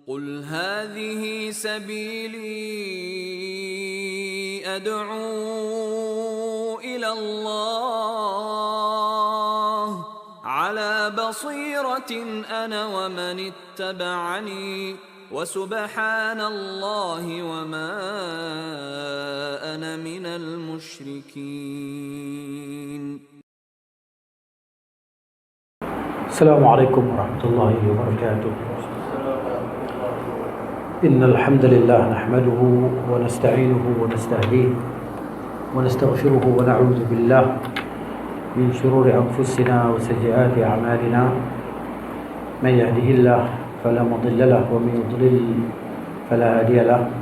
قل هذه سبيلي أدعو إلى الله على بصيرة أنا ومن اتبعني وسبحان الله وما أنا من المشركين. السلام عليكم ورحمة الله وبركاته. إن الحمد لله نحمده ونستعينه ونستهديه ونستغفره ونعوذ بالله من شرور أنفسنا وسيئات أعمالنا. من يهده الله فلا مضل له ومن يضلل فلا هادي له.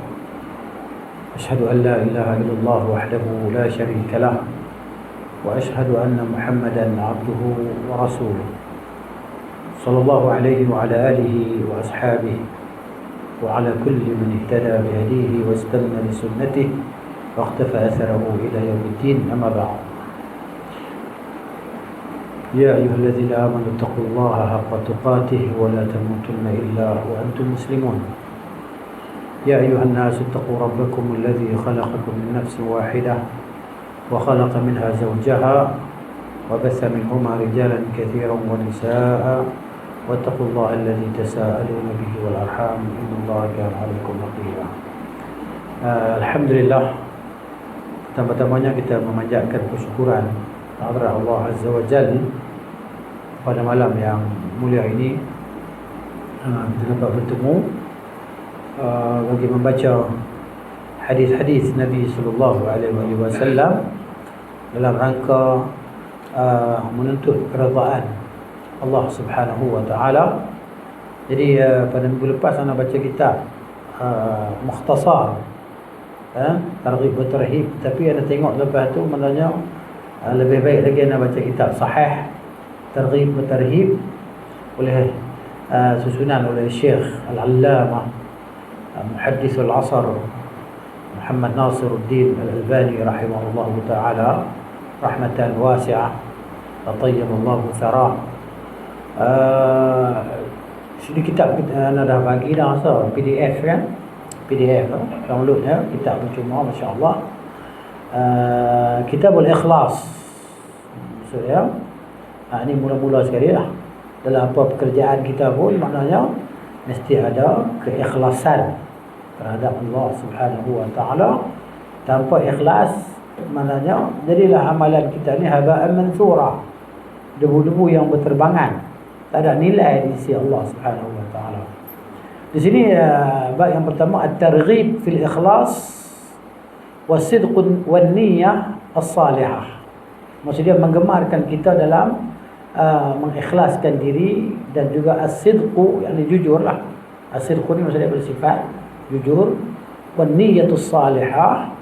أشهد أن لا إله إلا الله وحده لا شريك له وأشهد أن محمدا عبده ورسوله صلى الله عليه وعلى آله وأصحابه وعلى كل من اهتدى بهديه واستنى بسنته واقتفى أثره إلى يوم الدين. أما بعد، يا أيها الذين آمنوا اتقوا الله حق تقاته ولا تموتن إلا وأنتم مسلمون. يا أيها الناس اتقوا ربكم الذي خلقكم من نفس واحدة وخلق منها زوجها وبث منهما رجالا كثيرا ونساء واتقوا الله الذي تساءلون به والأرحام إن الله كان عليكم رقيبا. Alhamdulillah, pertama-tamanya kita memanjatkan kesyukuran kepada Allah Azza wa Jalla pada malam yang mulia ini. Kita dapat bertemu bagi membaca hadis-hadis Nabi sallallahu alaihi wasallam dalam rangka menuntut keredaan Allah Subhanahu wa taala. Jadi pada minggu lepas ana baca kitab mukhtasar targhib wa tarhib, tapi ana tengok lepas tu maknanya lebih baik lagi ana baca kitab sahih targhib wa tarhib oleh susunan oleh Syekh Al-Allamah Muhaddis al-Asr Muhammad Nasiruddin Al-Albani rahimahullah taala rahmatan wasi'ah wa tayyiballahu thara. Sini kitab kita dah bagi dah PDF kan, PDF downloadnya kitab cuma masya-Allah. Kitabul Ikhlas maksudnya ini mula-mula sekali lah. Dalam apa pekerjaan kita pun maknanya mesti ada keikhlasan terhadap Allah Subhanahu wa taala. Tanpa ikhlas maknanya jadilah amalan kita ni haba'an mansura, debu-debu yang berterbangan, tak ada nilai di sisi Allah Subhanahu wa taala. Di sini bab yang pertama at-targhib fil ikhlas was-sidq wan-niyyah as-salihah. Maksudnya menggemarkan kita dalam mengikhlaskan diri dan juga as-sidq, yakni jujurlah. As-sidq ni maksudnya bersifat jujur, wan-niyyatus salihah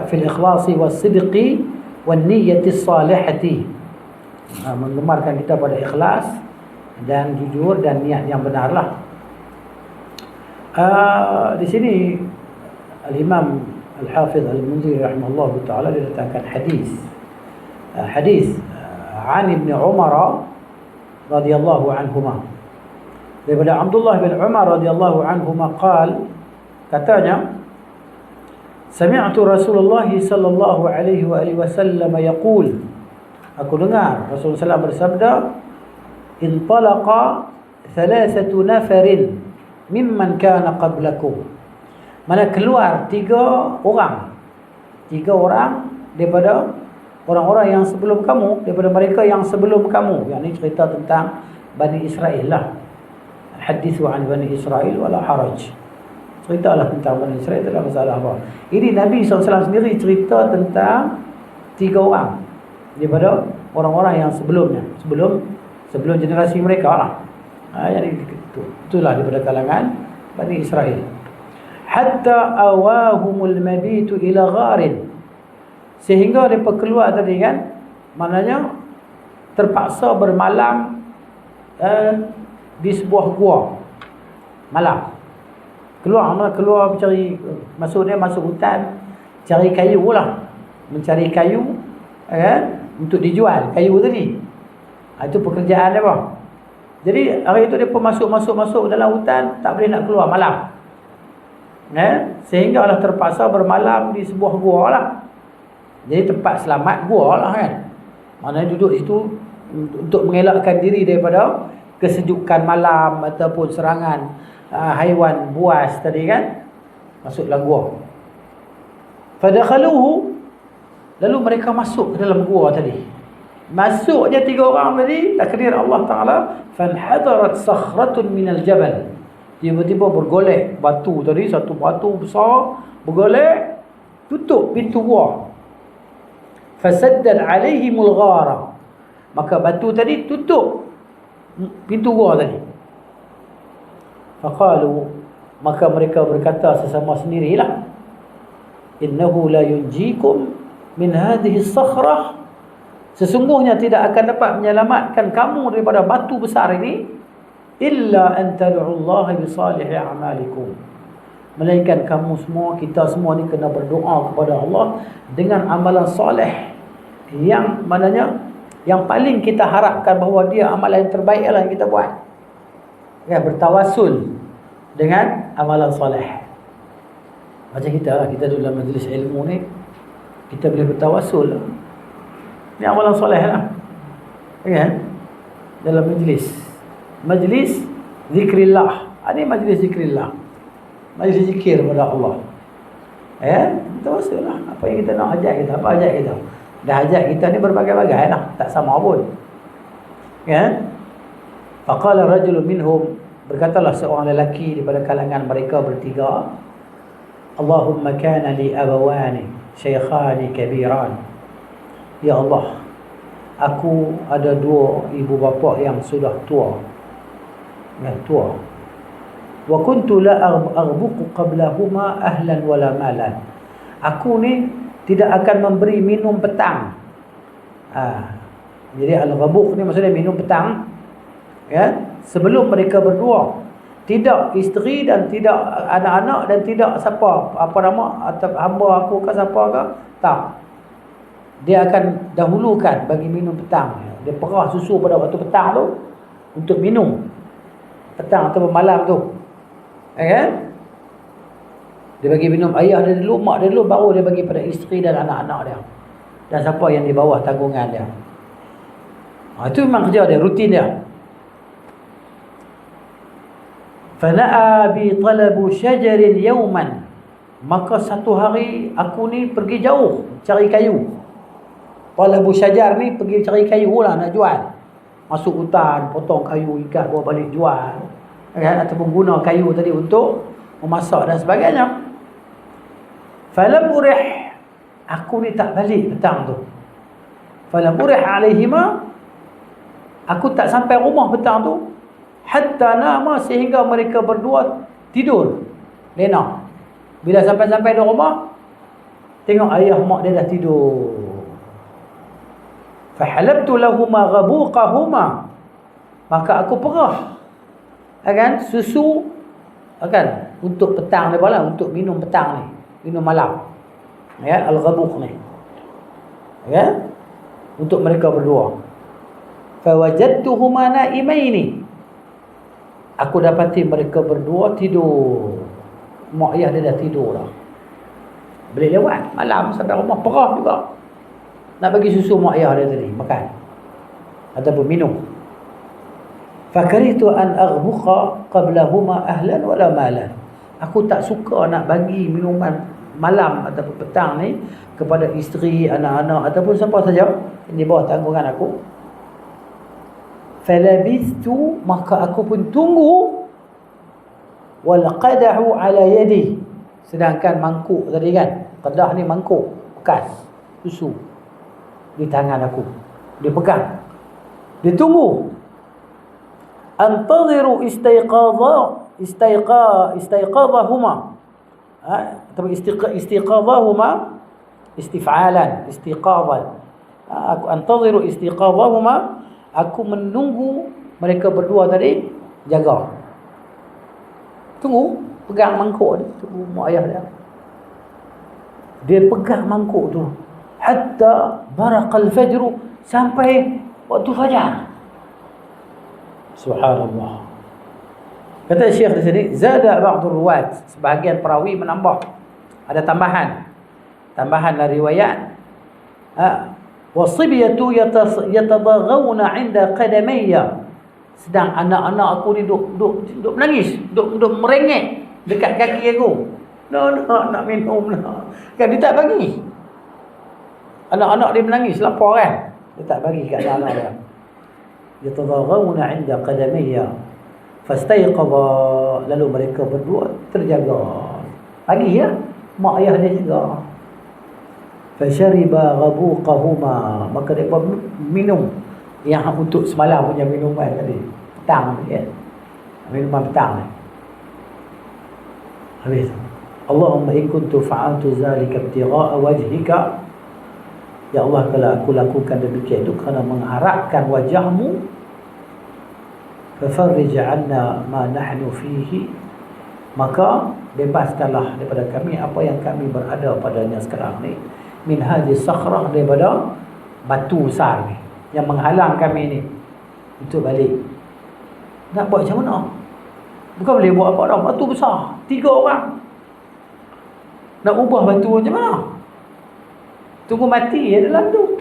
fil ikhlasi was-sidqi wan-niyyatis salihati. Menggemarkan kita pada ikhlas dan jujur dan niat yang benarlah. Di sini Al-Imam Al-Hafidh Al-Mundhiri rahimahullah taala didatangkan hadis an Ibn Umar radhiyallahu anhuma, daripada Abdullah bin Umar radhiyallahu anhuma katanya, sami'tu Rasulullah sallallahu alaihi wasallam yaqul, aku dengar Rasulullah SAW bersabda, intalaqa thalathatu nafarin mimman kana qablakum, mana keluar tiga orang daripada orang-orang yang sebelum kamu, daripada mereka yang sebelum kamu. Yang ini cerita tentang Bani Israel lah. Hadithu an Bani Israel wala haraj, ceritalah tentang Bani Israel, tak ada masalah apa. Ini Nabi SAW sendiri cerita tentang tiga orang daripada orang-orang yang sebelumnya, sebelum generasi mereka lah. Jadi itulah daripada kalangan Bani Israel. Hatta awahumul mabitu ila gharin, sehingga mereka keluar tadi kan, maknanya terpaksa bermalam di sebuah gua malam. Keluar mencari, maksudnya masuk hutan cari kayu lah, mencari kayu kan, untuk dijual kayu tadi. Itu pekerjaan apa? Jadi hari itu dia pun masuk dalam hutan, tak boleh nak keluar malam. Sehingga Allah terpaksa bermalam di sebuah gua lah. Jadi tempat selamat gua lah kan. Maknanya duduk situ untuk mengelakkan diri daripada kesejukan malam ataupun serangan haiwan buas tadi kan. Masuk dalam gua. Fadakhaluhu, lalu mereka masuk ke dalam gua tadi. Masuk je 3 orang tadi, takdir Allah Ta'ala, fanhadarat sakhratun minal jabal. Tiba-tiba bergolek batu tadi, satu batu besar bergolek, tutup pintu gua. Fasaddad alaihimul ghara, maka batu tadi tutup pintu gua tadi. Faqalu, maka mereka berkata sesama sendirilah, innahu la yunjikum min hadhihi as-sakhrah, sesungguhnya tidak akan dapat menyelamatkan kamu daripada batu besar ini, illa an tad'ullaha bi salihi a'malikum, melainkan kamu semua, kita semua ni kena berdoa kepada Allah dengan amalan soleh yang maknanya yang paling kita harapkan bahawa dia amalan yang terbaik lah yang kita buat. Ya, bertawasul dengan amalan soleh. Macam kita lah, kita duduk dalam majlis ilmu ni, kita boleh bertawasul lah. Ini amalan soleh lah, kan? Dalam majlis zikrillah. Ini majlis zikrillah, majlis zikir kepada Allah. Tawasul lah. Apa yang kita nak ajak kita, apa ajak kita. Dah ajak kita ni berbagai-bagai lah, tak sama pun, kan? Faqala rajulun minhum, berkatalah seorang lelaki daripada kalangan mereka bertiga, Allahumma kana li abawani shaykhani kabiran, ya Allah, aku ada 2 ibu bapa yang sudah tua, tua. Wa kuntu la aghbuqu qablahuma ahlan wala malan, aku ni tidak akan memberi minum petang. Jadi al-ghabuq ni maksudnya minum petang, ya, sebelum mereka berdua. Tidak isteri dan tidak anak-anak dan tidak siapa, apa nama, atau hamba aku ke siapa ke, tak. Dia akan dahulukan bagi minum petang. Dia perah susu pada waktu petang tu untuk minum petang atau malam tu, kan? Dia bagi minum ayah dia dulu, mak dia dulu, baru dia bagi pada isteri dan anak-anak dia dan siapa yang di bawah tanggungan dia. Itu memang kerja dia, rutin dia. Fana'a bi talabu syajarin yawman, maka satu hari aku ni pergi jauh cari kayu. Talabu syajar ni pergi cari kayu lah, nak jual. Masuk hutan, potong kayu, ikat, bawa balik jual, kan? Ataupun guna kayu tadi untuk memasak dan sebagainya. Falam urih, aku ni tak balik petang tu. Falam urih alaihima, aku tak sampai rumah petang tu, hatta nama, sehingga mereka berdua tidur lena. Bila sampai di rumah, tengok ayah mak dia dah tidur. Fahalabtu lahuma ghabuqahuma, maka aku perah, kan, susu, kan, untuk petang dia bala, untuk minum petang ni, minum malam, ya, al-ghabuq ni, ya, untuk mereka berdua. Fawajadtuhuma naimaini, aku dapati mereka berdua tidur. Mak ayah dia dah tidur dah. Boleh lewat malam sampai rumah, perah juga nak bagi susu mak ayah dia tadi makan ataupun minum. Fakaritu an aghbuqa qablahuma ahlan wala malan, aku tak suka nak bagi minuman malam ataupun petang ni kepada isteri, anak-anak ataupun siapa saja di bawah tanggungan aku. Falabistu, maka aku pun tunggu, wal qadahu ala yadi, sedangkan mangkuk tadi kan, qadah ni mangkuk bekas susu di tangan aku, dia pegang, dia tunggu. Antadhiru istaiqadhahuma, tapi istiqadhahuma istif'alan, istiqadhan. Aku antadhiru istiqadhahuma, aku menunggu mereka berdua tadi jaga. Tunggu, pegang mangkuk dia, tunggu mak ayah dia. Dia pegang mangkuk tu hatta baraqal fajr, sampai waktu fajar. Subhanallah. Kata Syekh di sini, zada ba'dul ruwat, sebahagian perawi menambah, ada tambahan dari riwayat. Wasibiyatu yatadaghawna 'inda qadamayya, sedang anak-anak aku ni duk menangis, duk merengek dekat kaki aku. Nak minum lah. Kan dia tak bagi. Anak-anak dia menangis, lapar kan? Dia tak bagi kat anak-anak dia. Yatadaghawna 'inda qadamayya fastayqadha, lalu mereka berdua terjaga. Pagi ya, mak ayah dia jaga. Fashariba ghabuqahuma, maka mereka minum yang untuk semalam punya minuman tadi, petang ya. Minuman petang ni. Habis. Allahumma in kuntu fa'altu zalika ibtigha'a wajhika, ya Allah, kalau aku lakukan demikian itu kerana mengharapkan wajahmu, fafarrij 'anna ma nahnu fihi, maka bebaskanlah daripada kami apa yang kami berada padanya sekarang ni, min hadhihi sakhrah, daripada batu besar ni yang menghalang kami ni untuk balik. Nak buat macam mana? Bukan boleh buat apa dah, batu besar, 3 orang nak ubah batu macam mana? Tunggu mati ya dalam tu,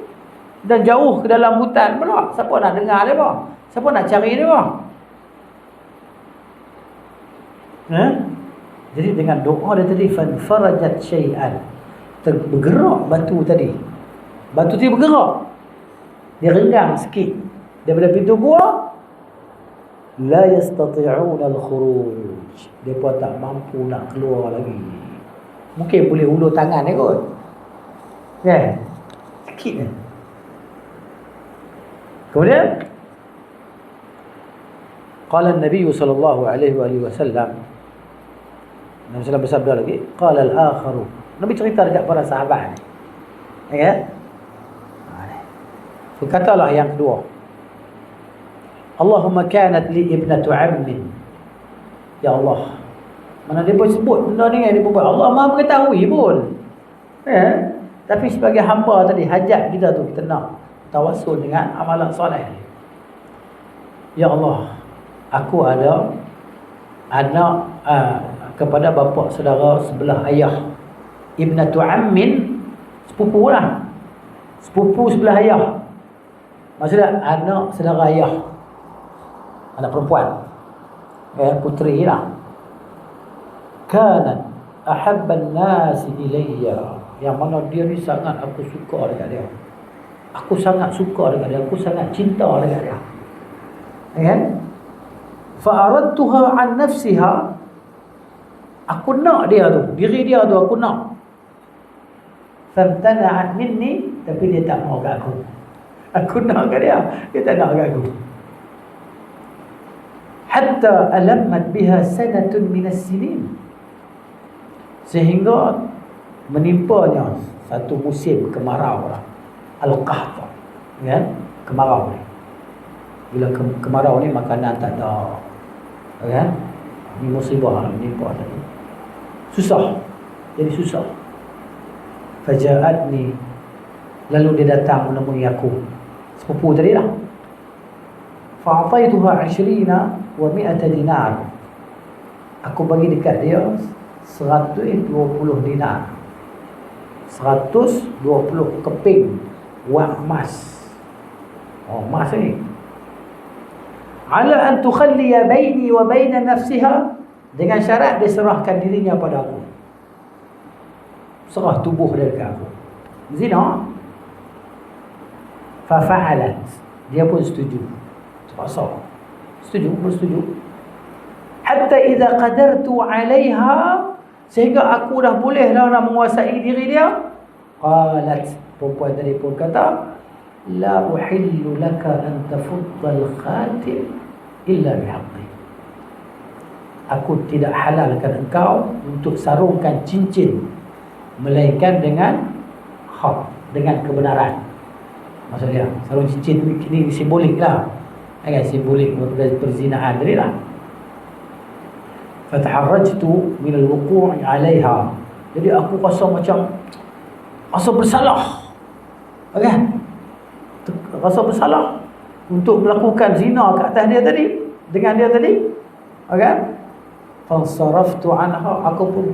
dan jauh ke dalam hutan pula. Siapa nak dengar dia apa? Siapa nak cari dia apa? Jadi dengan doa dia tadi, fanfarajat syai'an, bergerak batu tadi. Batu tadi bergerak, dia renggang sikit daripada pintu gua. La yastati'un al-khuruj, depa tak mampu nak keluar lagi. Mungkin boleh hulur tangan dia kot, kan? Sikit ni. Kemudian qala an-nabiy sallallahu alaihi wasallam, Nabi sallallahu bersabda lagi, qala al-akharu, Nabi cerita dekat para sahabat ni, ya. So, katalah yang kedua, Allahumma kanat li ibnatu ammin, ya Allah, mana dia pun sebut benda ni, dia pun buat, Allah Maha mengetahui pun, ya. Tapi sebagai hamba tadi, hajat kita tu, kita nak tawassul dengan amalan soleh. Ya Allah, aku ada anak kepada bapa saudara sebelah ayah, ibnatu ammin, sepupu lah, sepupu sebelah ayah, maksudnya anak saudara ayah, anak perempuan, puteri lah. Kanat ahabban nasi ilayya, yang mana dia ni sangat aku suka dekat dia, aku sangat suka dekat dia, aku sangat cinta dekat dia, kan? Fa aradtuha an nafsiha, aku nak dia tu, diri dia tu aku nak. Famtana'at minni, tapi dia tak mau kat aku. Aku nak kat dia, dia tak nak kat aku. Hatta alammat biha sanatun minas sinin, sehingga menimpanya satu musim kemarau lah, al-qahta, kan? Kemarau ni, bila kemarau ni makanan tak ada, kan? Ni musibah menimpa tadi, susah, jadi susah. Faja'atni, lalu dia datang menemui aku, sepupu tadi lah. Fa'ataituha 20 wa 100 dinar, aku bagi dekat dia 120 dinar, 120 keping wang emas. Oh, emas ni. Ala an tukhalliya baini wa baina nafsiha, dengan syarat dia serahkan dirinya pada aku, serah tubuh dia dekat aku. Zina. Fa fa'alat, dia pun setuju, terpaksa setuju, bersetuju. Hatta idza qadartu 'alaiha, sehingga aku dah boleh dah nak menguasai diri dia. Qalat, perempuan tadi pun kata, la uhillu laka an tafudda al-khatim illa bihaqqi, aku tidak halalkan engkau untuk sarungkan cincin melainkan dengan hak, dengan kebenaran. Maksudnya sarung cincin ini simbolik lah, kan? Simbolik perzinaan tadi lah. Fataharrajtu min al-wuqu' 'alayha, jadi aku rasa macam rasa bersalah, kan? Rasa bersalah untuk melakukan zina ke atas dia tadi. dengan dia tadi, kan? Fansaraftu anha, aku pun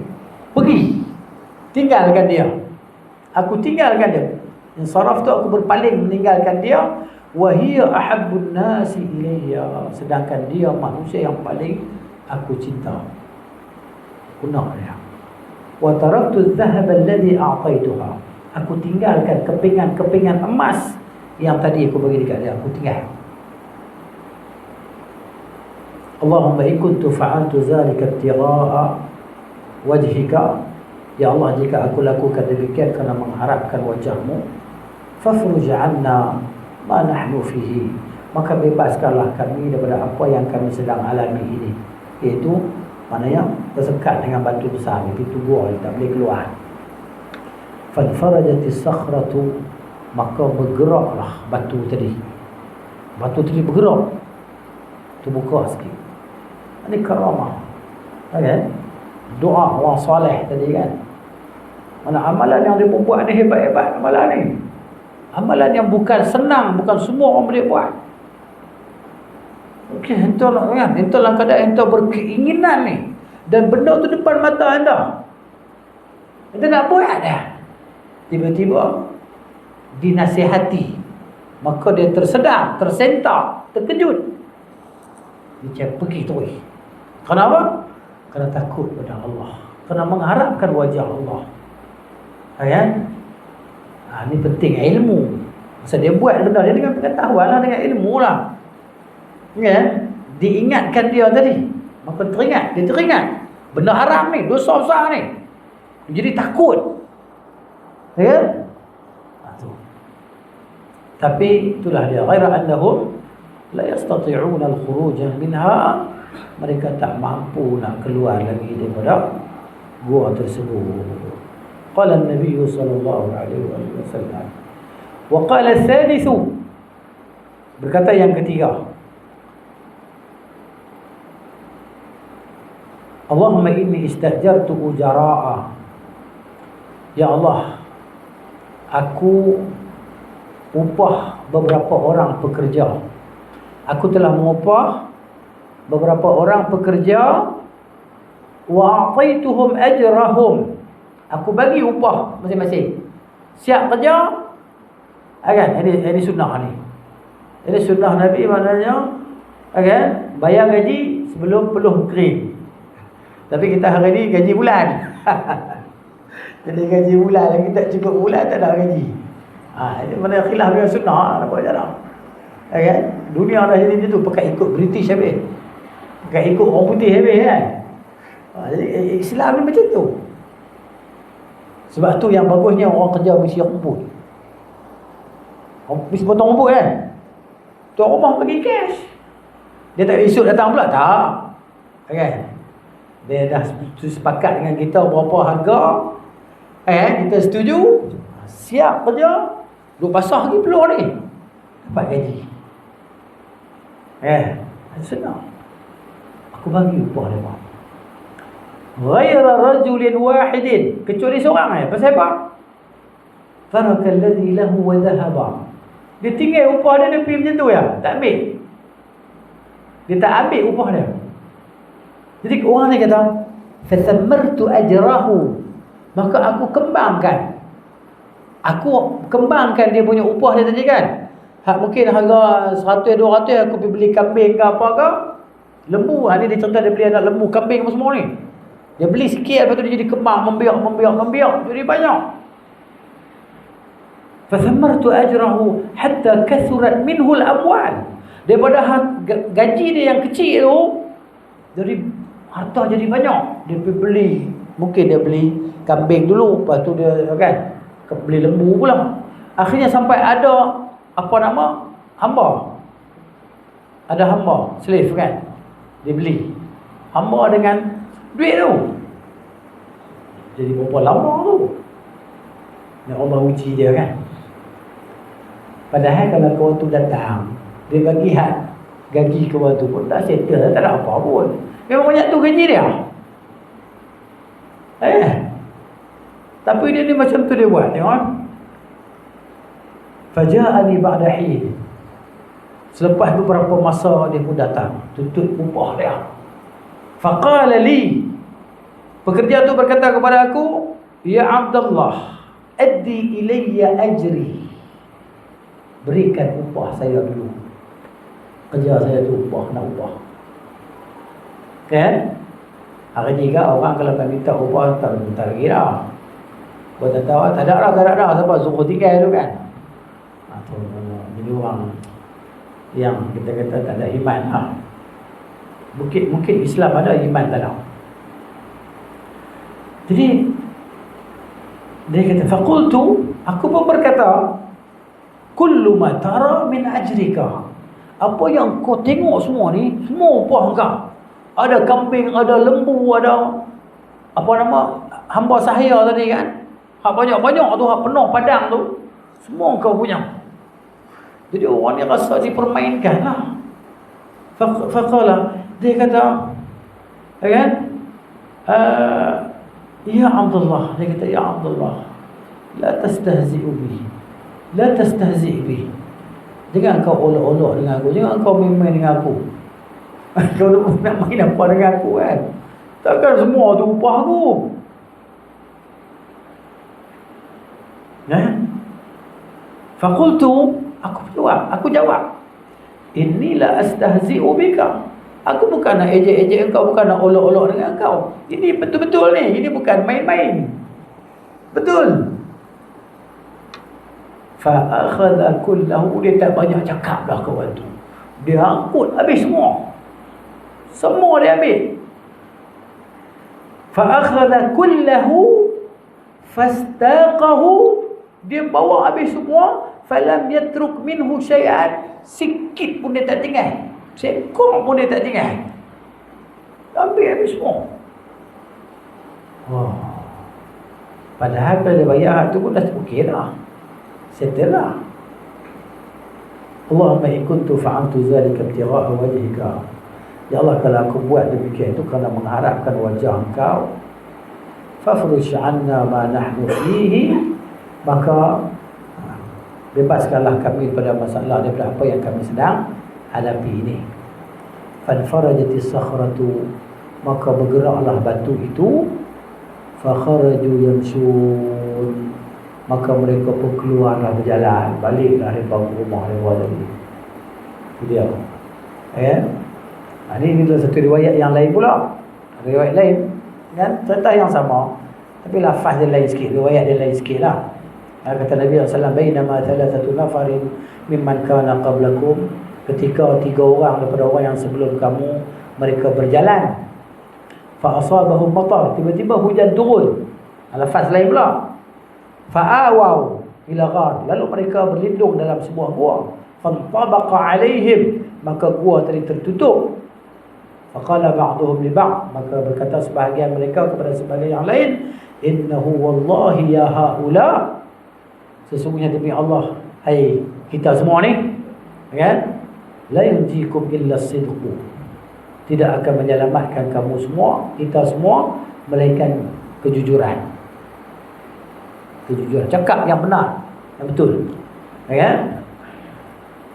pergi tinggalkan dia. Aku tinggalkan dia. Insaraftu, aku berpaling meninggalkan dia. Wa hiya ahabbun nasi ilayya, sedangkan dia manusia yang paling aku cinta. Aku nak dia. Wa taraktu adh-dhahab alladhi a'taituha, aku tinggalkan kepingan-kepingan emas yang tadi aku bagi dekat dia, aku tinggal. Allahumma in kuntu fa'altu zalika ibtigha'a wajhika, ya Allah, jika aku lakukan demikian kerana mengharapkan wajahmu, fafruj 'anna ma nahnu fihi, maka bebaskanlah kami daripada apa yang kami sedang alami ini, iaitu maknanya tersekat dengan batu besar ni, pintu gua tak boleh keluar. Fanfarajatis sakhratu, maka bergeraklah batu tadi. Batu tadi bergerak, terbuka sikit. Ini karamah, kan? Doa orang soleh tadi, kan? Mana amalan yang dia buat ni hebat-hebat amalan ni. Amalan yang bukan senang, bukan semua orang boleh buat. Okey, entah lah, kan? Entah dalam keadaan entah berkeinginan ni, dan benda tu depan mata anda, anda nak buat dah. Tiba-tiba dinasihati, maka dia tersedar, tersentak, terkejut. Dia pergi terus. Kenapa? Kerana takut pada Allah, kerana mengharapkan wajah Allah. Kan? Ini penting ilmu. Masa dia buat benda dia dengan pengetahuan lah, dengan ilmu lah. Kan? Diingatkan dia tadi, maka dia teringat benda haram ni, dosa besar ni. Dia jadi takut. Ya? Tapi itulah dia, ghaira annahum la yastati'una al-khuruj minha, mereka tak mampu nak keluar lagi daripada gua tersebut. Qala an-nabiy sallallahu alaihi wasallam, wa qala al-thalith, berkata yang ketiga, Allahumma inni istajartu ujara'a, ya Allah, aku upah beberapa orang pekerja. Aku telah mengupah beberapa orang pekerja, wa a'taituhum ajrahum, aku bagi upah masing-masing. Siap kerja, kan? Ini sunnah ni. Ini sunnah Nabi, maknanya, kan? Bayar gaji sebelum peluh kering. Tapi kita hari ni gaji bulan. Jadi gaji bulan lagi tak cukup bulan, tak ada gaji. Ini mana khilaf dengan sunnah, nak buat macam mana? Kan? Dunia dah jadi macam tu, pakai ikut British habis, pakai ikut orang putih habis, kan? Jadi Islam ni macam tu. Sebab tu yang bagusnya orang kerja mesti rumput. Mesti potong rumput, kan? Tuan rumah bagi cash. Dia tak esok datang pula, tak. Kan? Dia dah sepakat dengan kita berapa harga, kita setuju, siap kerja, duk basah lagi peluh ni, dapat gaji. Senang. Aku bagi upah dia, ghaira rajulin wahidin, kecuali seorang. Pasal apa? Faraka alladhi lahu wa dhahaba, dia tinggal upah dia pergi macam tu, ya, tak ambil. Dia tak ambil upah dia. Jadi orang ni kata, fathammartu ajrahu, maka aku kembangkan dia punya upah dia tadi, kan? Mungkin harga 100, 200, aku pergi beli kambing ke apa ke, lembu. Ni dia cerita dia beli anak lembu, kambing apa semua ni. Dia beli sikit, lepas tu dia jadi kembang, membiak, jadi banyak. Fathammartu ajrahu hatta kathurat minhu al-amwal, daripada gaji dia yang kecil tu, jadi harta jadi banyak. Dia pergi beli, mungkin dia beli kambing dulu, lepas tu dia, kan, beli lembu pula. Akhirnya sampai ada apa nama, hamba. Ada hamba, slave, kan? Dia beli hamba dengan duit tu. Jadi berapa lama tu? Yang Allah uji dia, kan? Padahal kalau kawan tu datang, dia bagi gaji kawan tu pun tak settle, tak ada apa pun. Memang banyak tu gaji dia. Tapi dia ni macam tu dia buat, tengok. Faja'ani ba'da hin, Selepas beberapa masa dia pun datang tuntut upah dia. Faqala li, pekerja tu berkata kepada aku, ya Abdullah, addi ilayya ajri, berikan upah saya dulu. Kerja saya tu upah, nak upah. Kan? Hari ni kan orang kalau nak minta upah tak minta lagi dah. Kau tak tahu, tak ada dah sebab suruh tinggal tu kan. Tu jadi orang yang kita kata tak ada iman lah. Mungkin Islam ada, iman tak ada. Jadi dia kata, faqultu, aku pun berkata, kullu ma tara min ajrika, apa yang kau tengok semua ni, semua upah kau. Ada kambing, ada lembu, ada apa nama, hamba sahaya tadi kan, hak banyak-banyak tu, hak penuh padang tu, semua kau punya. Jadi orang ni rasa dipermainkan lah. Faqala, dia kata, kan, ya Abdullah, dia kata, ya Abdullah, la tastahzi'u bi, la tastahzi' bi, jangan kau olok-olok dengan aku, jangan kau main-main dengan aku. Kau nak main apa dengan aku kan? Takkan semua tu upah aku. Ya? Faqultu, aku jawab, inilah astahzi'u bika, aku bukan nak ejek-ejek engkau, bukan nak olok-olok dengan engkau. Ini betul-betul ni, ini bukan main-main. Betul. Fa akhadha kullahu, dia tak banyak cakap dah kawan tu. Dia angkut habis semua. Semua dia ambil. Fa akhadha kullahu fastaqahu, dia bawa habis semua. Falam yatruk minhu syai'an, sikit pun dia tak tinggal, sekor pun dia tak tinggal, ambil habis semua. Padahal kalau dia bayar tu pun dah okey dah, settle lah. Allahumma in kuntu fa'altu zalika ibtigha'a wajhika, ya Allah, kalau aku buat demikian itu kerana mengharapkan wajah engkau, fafrush 'anna ma nahnu fihi, maka bebaskanlah kami daripada masalah, daripada apa yang kami sedang hadapi ini. Fanfarajatis sakhratu, maka bergeraklah batu itu. Fakharaju yamshun, maka mereka pun keluarlah berjalan, baliklah dari bangun rumah mereka tadi. Itu dia. Ini adalah satu riwayat yang lain pula. Riwayat lain kan, cerita yang sama tapi lafaz dia lain sikit, riwayat dia lain sikit lah. Kata Nabi SAW, bainama thalathatu nafarin mimman kana qablakum, ketika 3 orang daripada orang yang sebelum kamu, mereka berjalan, fa asabahum matar, tiba-tiba hujan turun. Lafaz lain pula, fa awaw ila ghar, lalu mereka berlindung dalam sebuah gua, fantabaqa alaihim, maka gua tadi tertutup. Faqala ba'duhum li ba'd, maka berkata sebahagian mereka kepada sebahagian yang lain, innahu wallahi ya haula, sesungguhnya demi Allah, hai kita semua ni kan, la yunjikum illa sidqu, tidak akan menyelamatkan kamu semua, kita semua, melainkan kejujuran. Kejujuran, cakap yang benar, yang betul, kan?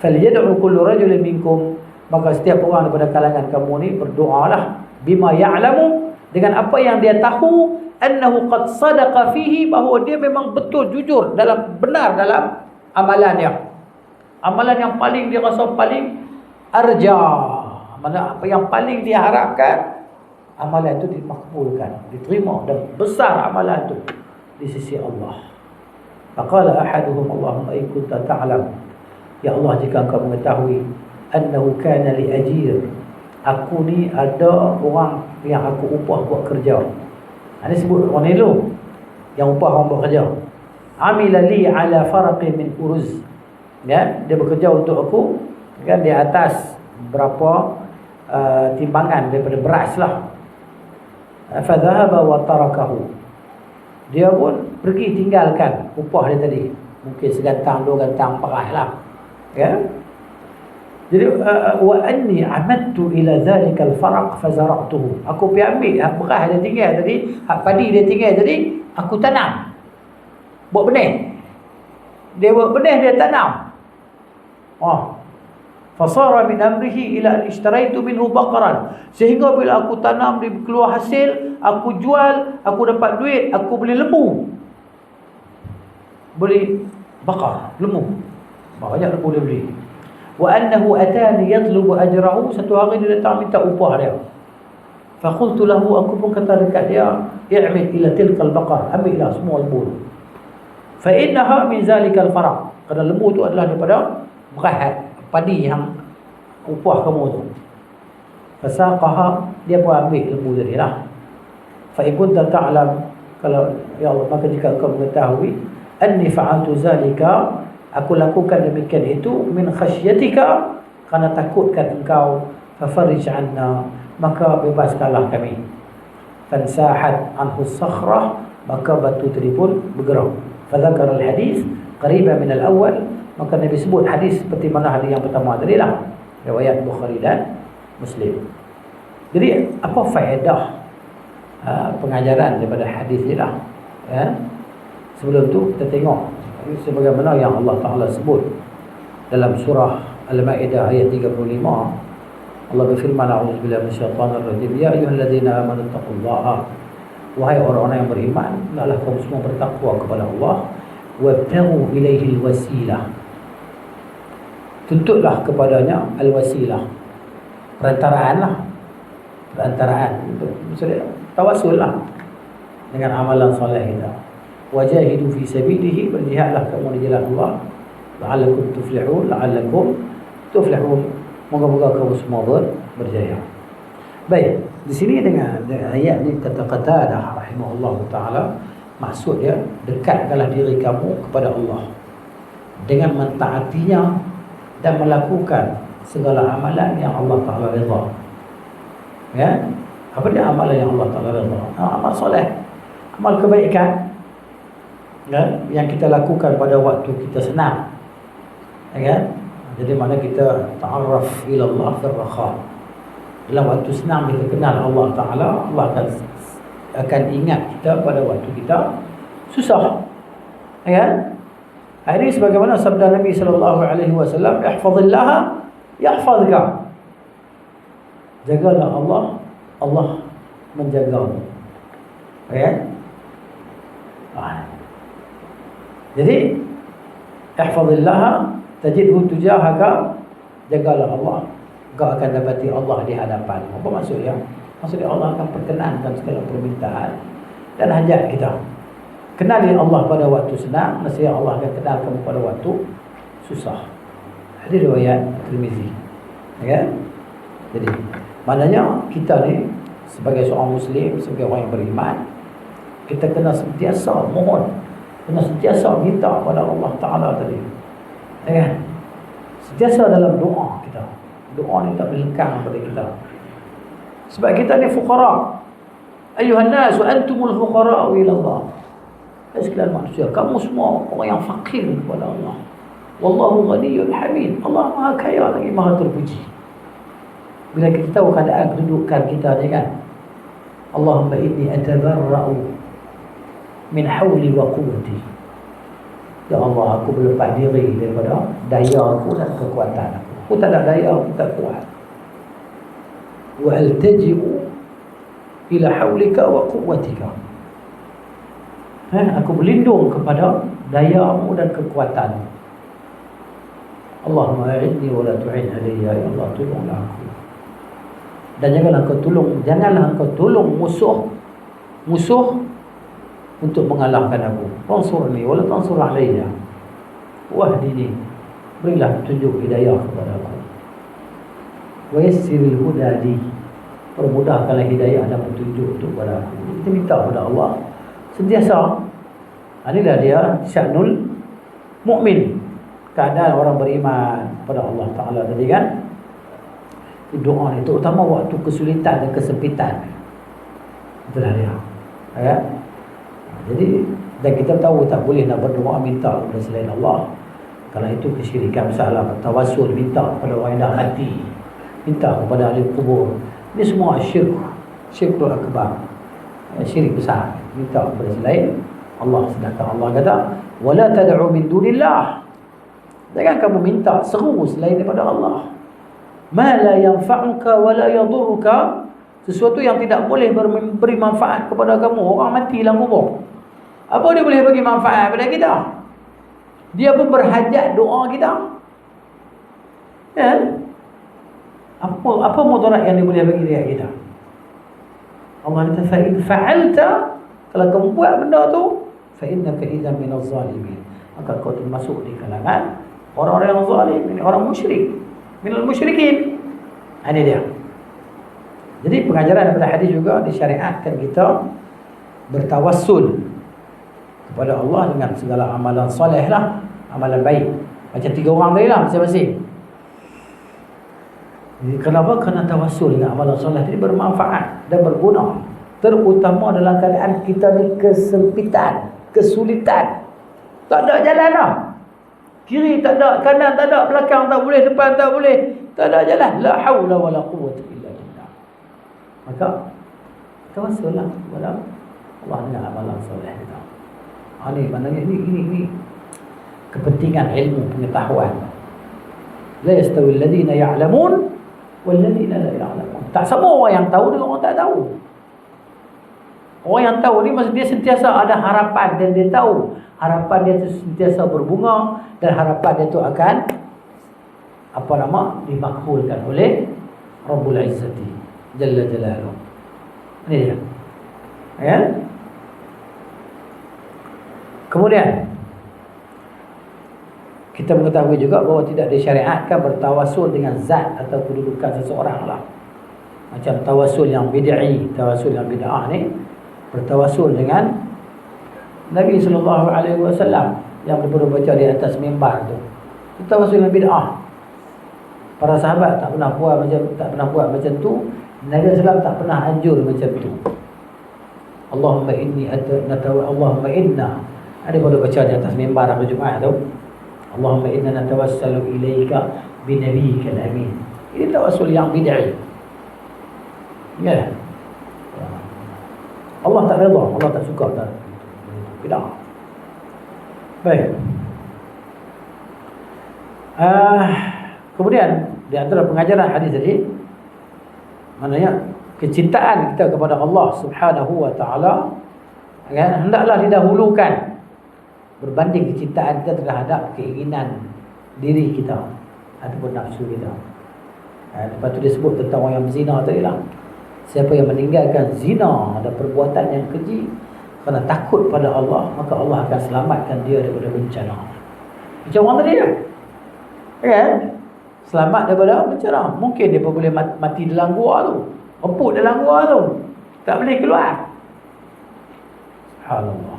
Falyad'u kullu rajulin minkum, maka setiap orang daripada kalangan kamu ni berdoalah, bima ya'lamu, dengan apa yang dia tahu, annahu qad sadaqa fihi, bahawa dia memang betul jujur dalam, benar dalam amalannya. Amalan yang paling dia rasa paling arja, mana apa yang paling dia harapkan, amalan itu dimakbulkan, diterima, dan besar amalan itu di sisi Allah. Faqala ahaduhum, Allahumma in kunta ta'lam, ya Allah, jika engkau mengetahui, annahu kana li ajir, aku ni ada orang yang aku upah buat kerja. Ini sebut orang ni dulu yang upah orang buat kerja. Amila li ala faraqi min uruz, ya, dia bekerja untuk aku kan, di atas berapa timbangan daripada beras lah. Fa dhahaba wa tarakahu, dia pun pergi tinggalkan upah dia tadi, mungkin segantang 2 gantang beras lah, ya. Jadi wa anni amadtu ila dhalika al-faraq fazara'tuhu, aku pergi ambil hak beras dia tinggal tadi, hak padi dia tinggal tadi, aku tanam, buat benih. Dia buat benih, dia tanam. Fasara min amrihi ila an ishtaraitu minhu baqaran. Sehingga bila aku tanam, dia keluar hasil, aku jual, aku dapat duit, aku beli lembu. Beli bakar, lembu. Banyak lembu dia beli. Wa annahu atani yatlubu ajrahu. Satu hari dia datang minta upah dia. Faqultu lahu, aku pun kata dekat dia, i'mid ila tilkal baqar, ambillah semua lembu. Fa innaha min zalikal faraq. Kerana lembu tu adalah daripada berahat, padi yang upah kamu tu. Fasaqaha, dia pun ambil lembu tadi lah. Fa in kunta ta'lam, kalau ya Allah, maka jika kau mengetahui anni fa'altu zalika, aku lakukan demikian itu min khasyatika, kerana takutkan engkau, fafarij anna, maka bebaskanlah kami. Fansahat anhu sakhrah, maka batu tadi pun bergerak. Fadzakara al-hadis qariban min al-awwal, maka Nabi sebut hadis seperti mana hadis yang pertama tadi lah, riwayat Bukhari dan Muslim. Jadi apa faedah pengajaran daripada hadis ni lah, ya? Sebelum tu kita tengok sebagaimana yang Allah Ta'ala sebut dalam surah Al-Ma'idah ayat 35. Allah berfirman, a'udzubillahi minasyaitanir rajim, ya ayyuhalladzina amanu taqullaha, wahai orang-orang yang beriman, hendaklah kamu semua bertakwa kepada Allah, wabtaghu ilaihil wasilah, tuntutlah kepadanya al-wasilah, perantaraan lah, perantaraan untuk maksudnya tawasul lah dengan amalan soleh kita. Wajahidu fi sabilihi, berjihadlah kamu di jalan Allah, la'allakum tuflihun, la'allakum tuflihun, moga-moga kamu semua berjaya. Baik, di sini dengan ayat ni kata-kata dah rahimahullah taala, maksud dia dekatkanlah diri kamu kepada Allah dengan mentaatinya dan melakukan segala amalan yang Allah Taala redha. Ya, apa dia amalan yang Allah Taala redha? Amal soleh, amal kebaikan, ya, yang kita lakukan pada waktu kita senang, ya. Jadi mana kita ta'arraf ila Allah fi ar-raha. Dalam waktu senang kita kenal Allah Ta'ala, Allah akan ingat kita pada waktu kita susah. Ya. Ini sebagaimana sabda Nabi sallallahu alaihi wasallam, ihfazillah yahfazka. Jagalah Allah, Allah menjagamu. Ya. Jadi ihfazillah tajidhu tujahaka, jagalah Allah, kau akan dapati Allah di hadapan. Apa maksudnya? Maksudnya Allah akan perkenankan segala permintaan dan hajat kita. Kenali Allah pada waktu senang, nescaya Allah akan kenal kamu pada waktu susah. Hadis riwayat Tirmizi. Ya. Jadi, maknanya kita ni sebagai seorang muslim, sebagai orang yang beriman, kita kena sentiasa mohon, kena sentiasa minta pada Allah Taala tadi. Ya. Sentiasa dalam doa kita. Doa ni tak berlengkang pada kita. Sebab kita ni fuqara. Ayuhan nas wa antumul fuqara ila Allah. Sekalian manusia, kamu semua orang yang fakir kepada Allah. Wallahu ghaniyyun hamid. Allah Maha Kaya lagi Maha terpuji. Bila kita tahu keadaan kedudukan kita ni kan, Allahumma inni atabarra'u min hawli wa quwwati. Ya Allah, aku berlepas diri daripada daya aku dan kekuatan aku. Aku tak ada daya, aku tak kuat. Wa altaji'u ila hawlika wa quwwatika. Aku berlindung kepada dayamu dan kekuatanmu. Allahumma a'inni wa la tu'in alayya, ya Allah, tolonglah aku. Dan janganlah engkau tolong musuh untuk mengalahkan aku. Tansurni wa la tansur alayya. Wahdini, berilah petunjuk hidayah kepada aku. Wa yassiril huda li, permudahkanlah hidayah dan petunjuk untuk kepada aku. Kita minta kepada Allah sentiasa. Inilah dia sya'nul mukmin, keadaan orang beriman pada Allah Ta'ala tadi kan. Doa itu terutama waktu kesulitan dan kesempitan. Itulah dia, ya. Jadi, dan kita tahu tak boleh nak berdoa minta kepada selain Allah. Kalau itu kesyirikan, salah. Tawassul, minta kepada orang yang dah mati, minta kepada ahli kubur, ini semua syirkul akbar, syirik besar. Minta kepada selain Allah. Sedangkan Allah kata, wala tad'u min dunillah, jangan kamu minta seru selain daripada Allah. ma la yanfa'uka wa la yadurruka, sesuatu yang tidak boleh beri manfaat kepada kamu. Orang mati dalam kubur, apa dia boleh bagi manfaat kepada kita? Dia pun berhajat doa kita. Ya? Apa mudarat yang dia boleh bagi dekat kita? Allah kata, fa in fa'alta, kalau kamu buat benda tu, fa innaka idzan minaz zalimin, maka kau termasuk di kalangan orang-orang yang zalim, ini orang musyrik, minal musyrikin. Ini dia. Jadi pengajaran daripada hadis juga disyariatkan kita bertawassul kepada Allah dengan segala amalan soleh lah, amalan baik. Macam 3 orang tadi lah masing-masing. Jadi kenapa? Kerana tawassul dengan amalan soleh tadi bermanfaat dan berguna, terutama dalam keadaan kita ni kesempitan, kesulitan, tak ada jalan lah. Kiri tak ada, kanan tak ada, belakang tak boleh, depan tak boleh, tak ada jalan. La haula wala quwwata illa billah. Maka tawassullah kepada Allah dengan amalan soleh kita. Ini maknanya ini kepentingan ilmu pengetahuan. La yastawi alladhina ya'lamun wal ladhina la ya'lamun. Tak sama orang yang tahu dengan orang tak tahu. Orang yang tahu ni maksud dia sentiasa ada harapan dan dia tahu harapan dia tu sentiasa berbunga dan harapan dia tu akan dimakbulkan oleh Rabbul Izzati Jalla Jalaluh. Ini dia. Ya. Kemudian kita mengetahui juga bahawa tidak disyariatkan bertawassul dengan zat atau kedudukan seseorang lah. Macam tawassul yang bid'i, tawassul yang bid'ah ni, bertawassul dengan Nabi SAW yang berbaca di atas mimbar tu. Itu tawassul dengan bid'ah. Para sahabat tak pernah buat macam tu. Nabi SAW tak pernah anjur macam tu. Allahumma inna, ada pada baca di atas mimbar hari Jumaat tu, Allahumma inna natawassalu ilaika bi nabiyyikal amin. Ini tawassul yang bid'ah. Ya. Allah tak redha, Allah tak suka tak. Bid'ah. Baik. Kemudian di antara pengajaran hadis tadi, maknanya kecintaan kita kepada Allah Subhanahu wa taala hendaklah didahulukan berbanding kecintaan kita terhadap keinginan diri kita ataupun nafsu kita. Lepas tu dia sebut tentang orang yang berzina tadi lah. Siapa yang meninggalkan zina dan perbuatan yang keji kerana takut pada Allah, maka Allah akan selamatkan dia daripada bencana. Macam orang tadi lah, kan? Selamat daripada bencana. Mungkin dia pun boleh mati dalam gua tu, reput dalam gua tu, tak boleh keluar. Subhanallah.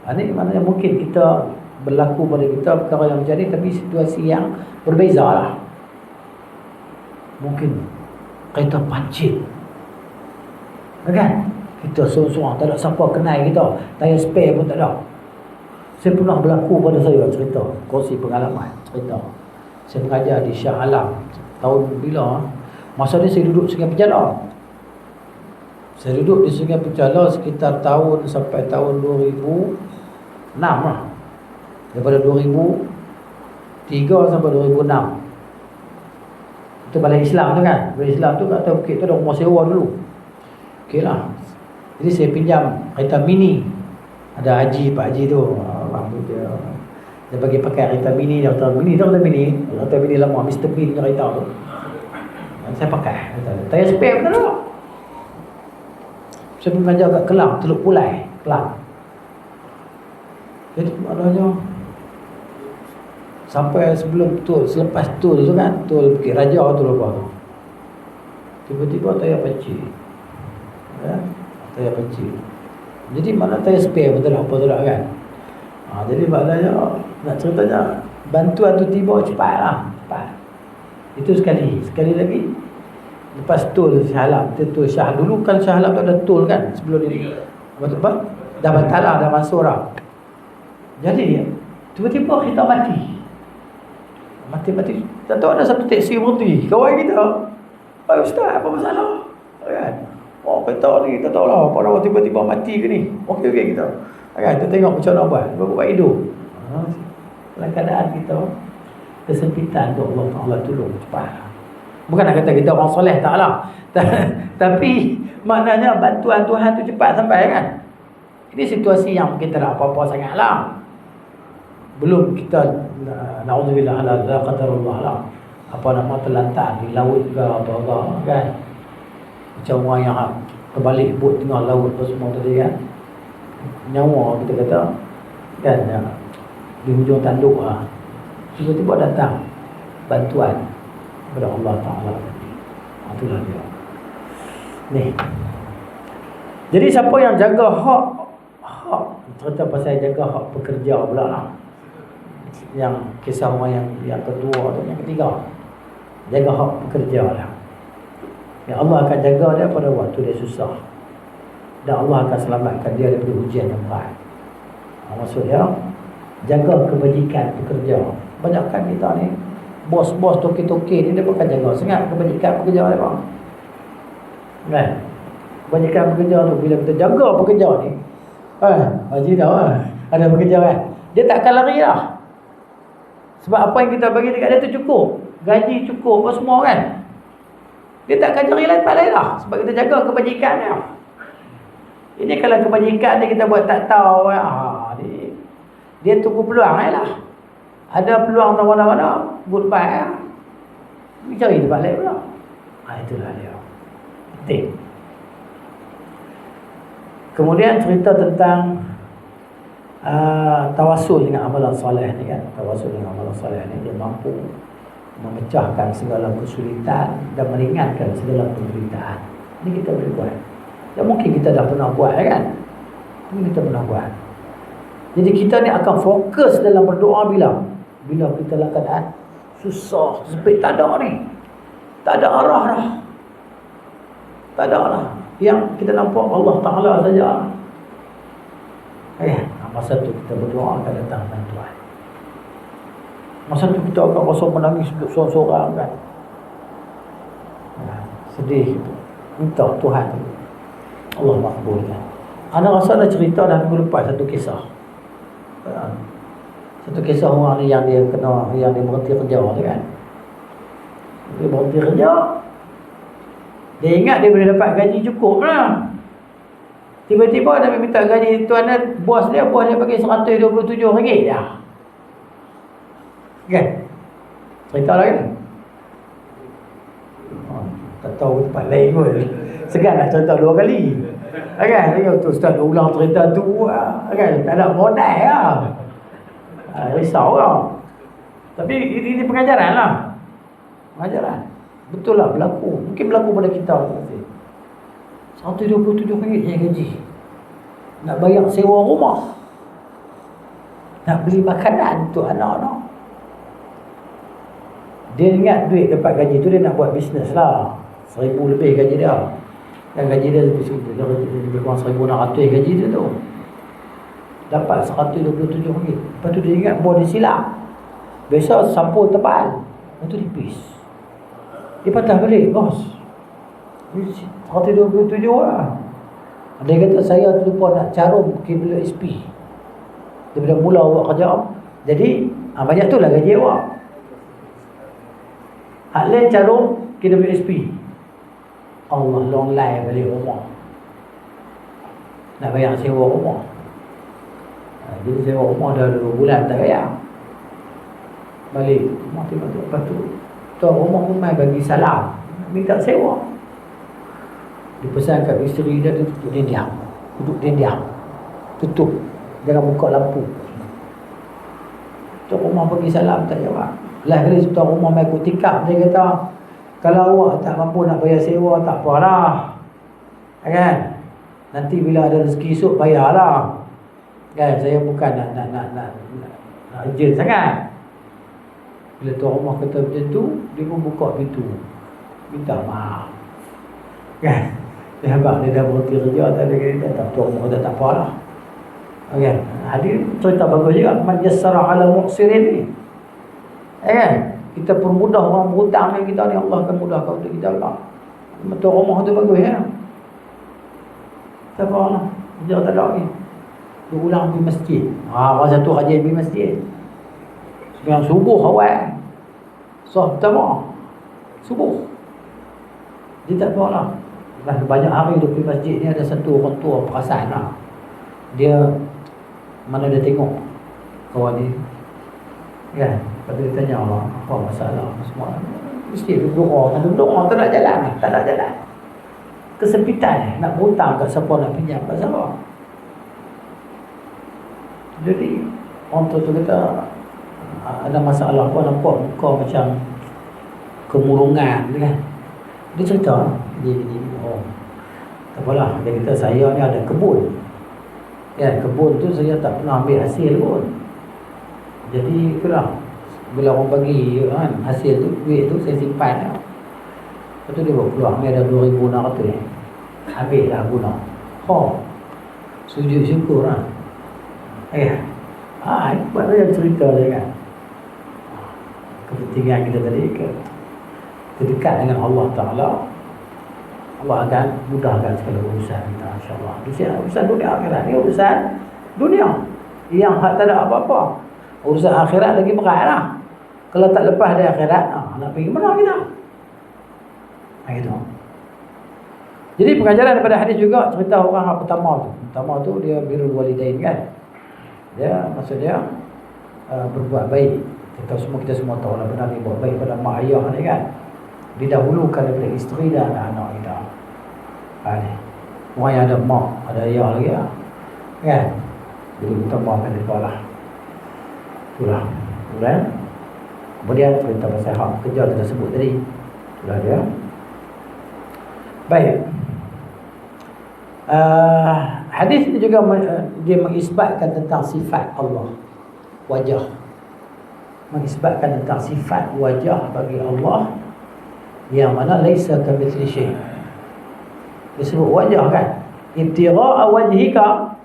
Ini maknanya mungkin kita berlaku pada kita perkara yang macam ni, tapi situasi yang berbeza lah. Mungkin kereta pancit, kan? Kita seorang-seorang, tak ada siapa kenal kita, tayar spare pun tak ada. Saya pernah berlaku pada saya, cerita, kongsi pengalaman, cerita. Saya mengajar di Shah Alam tahun bila, masa ni saya duduk Sungai Pejala. Saya duduk di Sungai Pejala sekitar tahun sampai tahun 2006 lah. Daripada 2003 sampai 2006. Itu Balai Islam tu kan. Balai Islam tu kat atas bukit tu ada rumah sewa dulu. Okey lah. Jadi saya pinjam kereta mini. Ada Haji, Pak Haji tu, dia bagi pakai kereta mini. Kereta mini lama, Mr. Bean kereta tu. Dan saya pakai tayar spare pun tak ada. Saya mengajar kat Kelang, Teluk Pulai, Kelang. Jadi maknanya sampai sebelum tol, selepas tol tu kan, tol Bukit Raja tu lepas tu, tiba-tiba tayar pancit. Ya, tayar pancit. Jadi mana tayar spare betul lah, apa tu lah kan. Jadi maknanya nak ceritanya bantuan tu tiba cepat lah, cepat. Itu sekali. Sekali lagi lepas tol Shah Alam, tol Shah, dulu kan Shah Alam tu ada tol kan sebelum ni. Apa? Dah Batalah, dah Mansura. Jadi tiba-tiba kita mati. Tak tahu ada satu teksi berhenti. Kawan kita, "Hai Ustaz, apa masalah?" Kan? "Oh, kereta ni tak tahulah apa nama tiba-tiba mati ke ni." Okey kita. Kan, kita tengok macam mana buat. Buat hidup. Dalam keadaan kita kesempitan tu, Allah Taala tolong cepat. Bukan nak kata kita orang soleh, taklah. Tapi maknanya bantuan Tuhan tu cepat sampai kan. Ini situasi yang kita tak apa-apa sangatlah. Belum kita na'udzubillah la qadarullah lah. Apa nama terlantar di laut ke apa-apa kan. Macam orang yang terbalik bot tengah laut tu semua tadi kan. Nyawa kita kata kan di hujung tanduk lah. Tiba-tiba datang bantuan kepada Allah Ta'ala. Itulah dia. Ni. Jadi siapa yang jaga hak cerita pasal jaga hak pekerja pula lah. Yang kisah orang yang kedua atau yang ketiga, jaga hak pekerja lah. Ya Allah akan jaga dia pada waktu dia susah, dan Allah akan selamatkan dia daripada ujian yang berat. Maksudnya jaga kebajikan pekerja. Banyakkan kita ni bos-bos toke-toke ni dia bukan jaga sangat kebajikan pekerja dia bang. Kan? Kebajikan pekerja tu bila kita jaga pekerja ni, Haji tahu ada pekerja kan, dia takkan lari lah. Sebab apa yang kita bagi dekat dia tu cukup, gaji cukup apa semua kan. Dia takkan cari lain tempat lain lah, sebab kita jaga kebajikan dia. Ini kalau kebajikan dia kita buat tak tahu, dia tunggu peluang lah. Ada peluang mana-mana, goodbye lah. Dia cari tempat lain pula. Itulah dia. Penting. Kemudian cerita tentang tawasul dengan amalan soleh ni kan. Tawasul dengan amalan soleh ni dia mampu memecahkan segala kesulitan dan meringankan segala penderitaan. Ini kita boleh buat. Dan mungkin kita dah pernah buat kan. Ini kita pernah buat. Jadi kita ni akan fokus dalam berdoa bila kita dalam keadaan susah, sempit, tak ada ni. Tak ada arah dah. Tak ada arah. Yang kita nampak Allah Ta'ala saja. Masa tu kita berdoa akan datang bantuan. Masa tu kita akan rasa menangis seorang-seorang kan. Sedih gitu. Minta Tuhan. Allah makbulkan. Ana rasa ada cerita dah minggu lepas satu kisah. Satu kisah orang ni yang dia berhenti kerja tu kan. Dia berhenti kerja. Dia ingat dia boleh dapat gaji cukup lah. Tiba-tiba dia minta gaji tuan dia, bos dia bagi RM127 dah. Kan? Cerita lah kan? Tak tahu tempat lain pun. Segan nak cerita 2 kali. Kan? Tu Ustaz ulang cerita tu kan? Tak ada modal lah. Risau lah. Tapi ini pengajaran lah. Pengajaran. Betul lah berlaku. Mungkin berlaku pada kita. RM127 yang gaji. Nak bayar sewa rumah. Nak beli makanan untuk anak-anak. Dia ingat duit dapat gaji tu dia nak buat bisnes lah. 1,000 lebih gaji dia. Dan gaji dia lebih kurang 1,600 gaji dia tu. Dapat RM127. Lepas tu dia ingat buat dia silap. Biasa sampul tebal. Lepas tu dipis. Dia patah balik, bos. 127 lah. Dia kata saya terlupa nak carum kabel SP. Daripada mula awak kerja. Jadi banyak tu lah gaji awak. Hak lain carum KWSP. Allah long lai balik rumah. Nak bayar sewa rumah. Jadi sewa rumah dah 2 bulan tak bayar. Balik rumah tiba-tiba. Lepas tu tuan rumah pun main bagi salam, minta sewa. Dia pesan kat isteri dia tutup dinding. Duduk dinding. Tutup. Jangan buka lampu. Tuan rumah bagi salam tak jawab. Lah kali tuan rumah main ikut tikap. Dia kata, kalau awak tak mampu nak bayar sewa, tak apalah. Kan? Nanti bila ada rezeki esok bayarlah. Kan? Saya bukan nak urgent sangat. Bila tuan rumah kata macam tu, dia pun buka pintu. Minta maaf. Kan? Dia habaq dia dah berhenti kerja, tak ada kerja, tak tuan rumah kata tak apalah. Kan? Hadir cerita bagus juga. Man yassara ala muqsirin ni. Kan? Kita permudah orang berhutang dengan kita ni, Allah akan mudahkan untuk kita juga. Tuan rumah tu bagus ya. Tak apalah. Dia tak ada lagi. Dia ulang pergi masjid. Masa tu rajin pergi masjid. Sembilan subuh awal. So pertama subuh Dia tak buat lah. Banyak hari duduk di masjid ni ada satu orang tua perasan lah. Dia mana dia tengok kawan ni kan, lepas tu dia tanya Allah, apa masalah semua. Mesti berdoa, tak nak jalan, tak nak jalan. Kesempitan nak hutang kat siapa, nak pinjam kat siapa. Jadi orang tu kata ada masalah pun, nampak muka macam kemurungan kan. Dia cerita dia oh, tak apalah, dia kata saya ni ada kebun. Ya, kebun tu saya tak pernah ambil hasil pun. Jadi itulah, bila orang bagi kan hasil tu, duit tu saya simpan lah. Lepas tu dia buat keluar, ni ada 2,600 ni. Ambil lah guna. Sujud syukur lah. Buat dia cerita dia kan. Kepentingan kita tadi terdekat dengan Allah Ta'ala, Allah akan mudahkan segala urusan kita, insyaAllah. Urusan dunia akhirat ni urusan dunia yang tak ada apa-apa. Urusan akhirat lagi berat lah. Kalau tak lepas dari akhirat, nak pergi mana kita? Gitu. Jadi pengajaran daripada hadis juga cerita orang yang pertama tu. Pertama tu dia birrul walidain kan. Dia maksudnya berbuat baik. Kita semua tahu lah, Nabi buat baik pada mak ayah ni kan. Didahulukan daripada isteri dan anak-anak kita. Orang yang ada mak, ada ayah lagi lah kan. Jadi utamakan mereka lah. Itulah. Kemudian cerita pasal hak kerja kita sebut tadi. Itulah dia. Baik. Hadis ini juga dia mengisbatkan tentang sifat Allah, wajah. Mengisbatkan tentang sifat wajah bagi Allah yang mana laisa kamitsli syai'. Disebut wajah kan, ibtigha'a wajhika,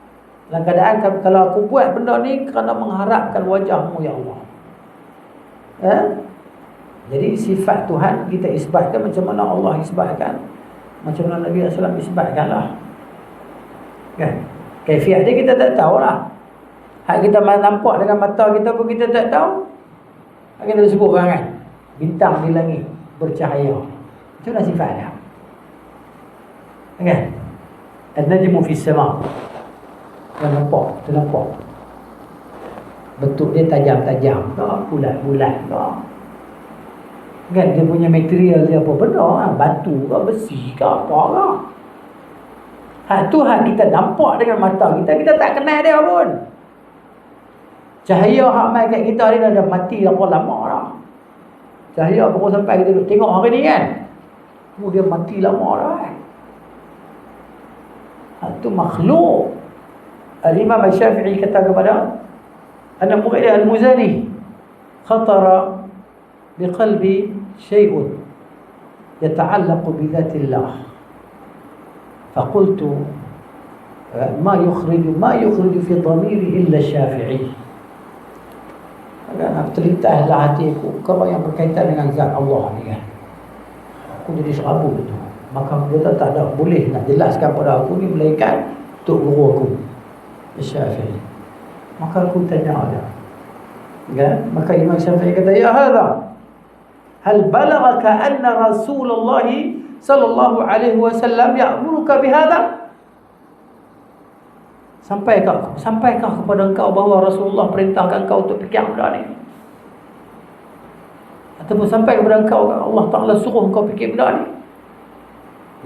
dalam keadaan kalau aku buat benda ni kerana mengharapkan wajahmu ya Allah. Jadi sifat Tuhan kita isbatkan macam mana Allah isbatkan, macam mana Nabi SAW isbatkan lah kan. Kaifiat dia kita tak tahu lah. Hak kita nampak dengan mata kita pun kita tak tahu. Hak kita sebut kan, bintang di langit bercahaya, macam mana sifat dia kan. An-najmu fis sama', kita nampak bentuk dia tajam-tajam ke, bulat-bulat ke kan. Dia punya material dia apa benda, batu ke, besi ke, apa ke. Hak tu hak kita nampak dengan mata kita, kita tak kenal dia pun. Cahaya hak mai kat kita ni dah mati lama dah. Cahaya baru sampai kita tengok hari ni kan, dia mati lama dah. Hak tu makhluk. Al-Imam Al-Syafi'i kata kepada anak murid dia Al-Muzani, khatara biqalbi syai'un yata'allaqu bidhatillah, faqultu ma yukhriju fi dhamiri illa Syafi'i. Agak terlintaslah hatiku kalau yang berkaitan dengan zat Allah ni kan. Aku jadi serabut tu. Maka aku kata tak ada boleh nak jelaskan pada aku ni melainkan untuk guru aku Syafi'i. Maka aku tanya dia kan. Maka Imam Syafi'i kata, ya hadha, hal balagaka anna Rasulullah sallallahu alaihi wasallam ya'muruka bihadha? Sampaikah kepada engkau bahawa Rasulullah perintahkan kau untuk fikir benda ni? Ataupun sampai kepada engkau Allah Ta'ala suruh engkau fikir benda ni?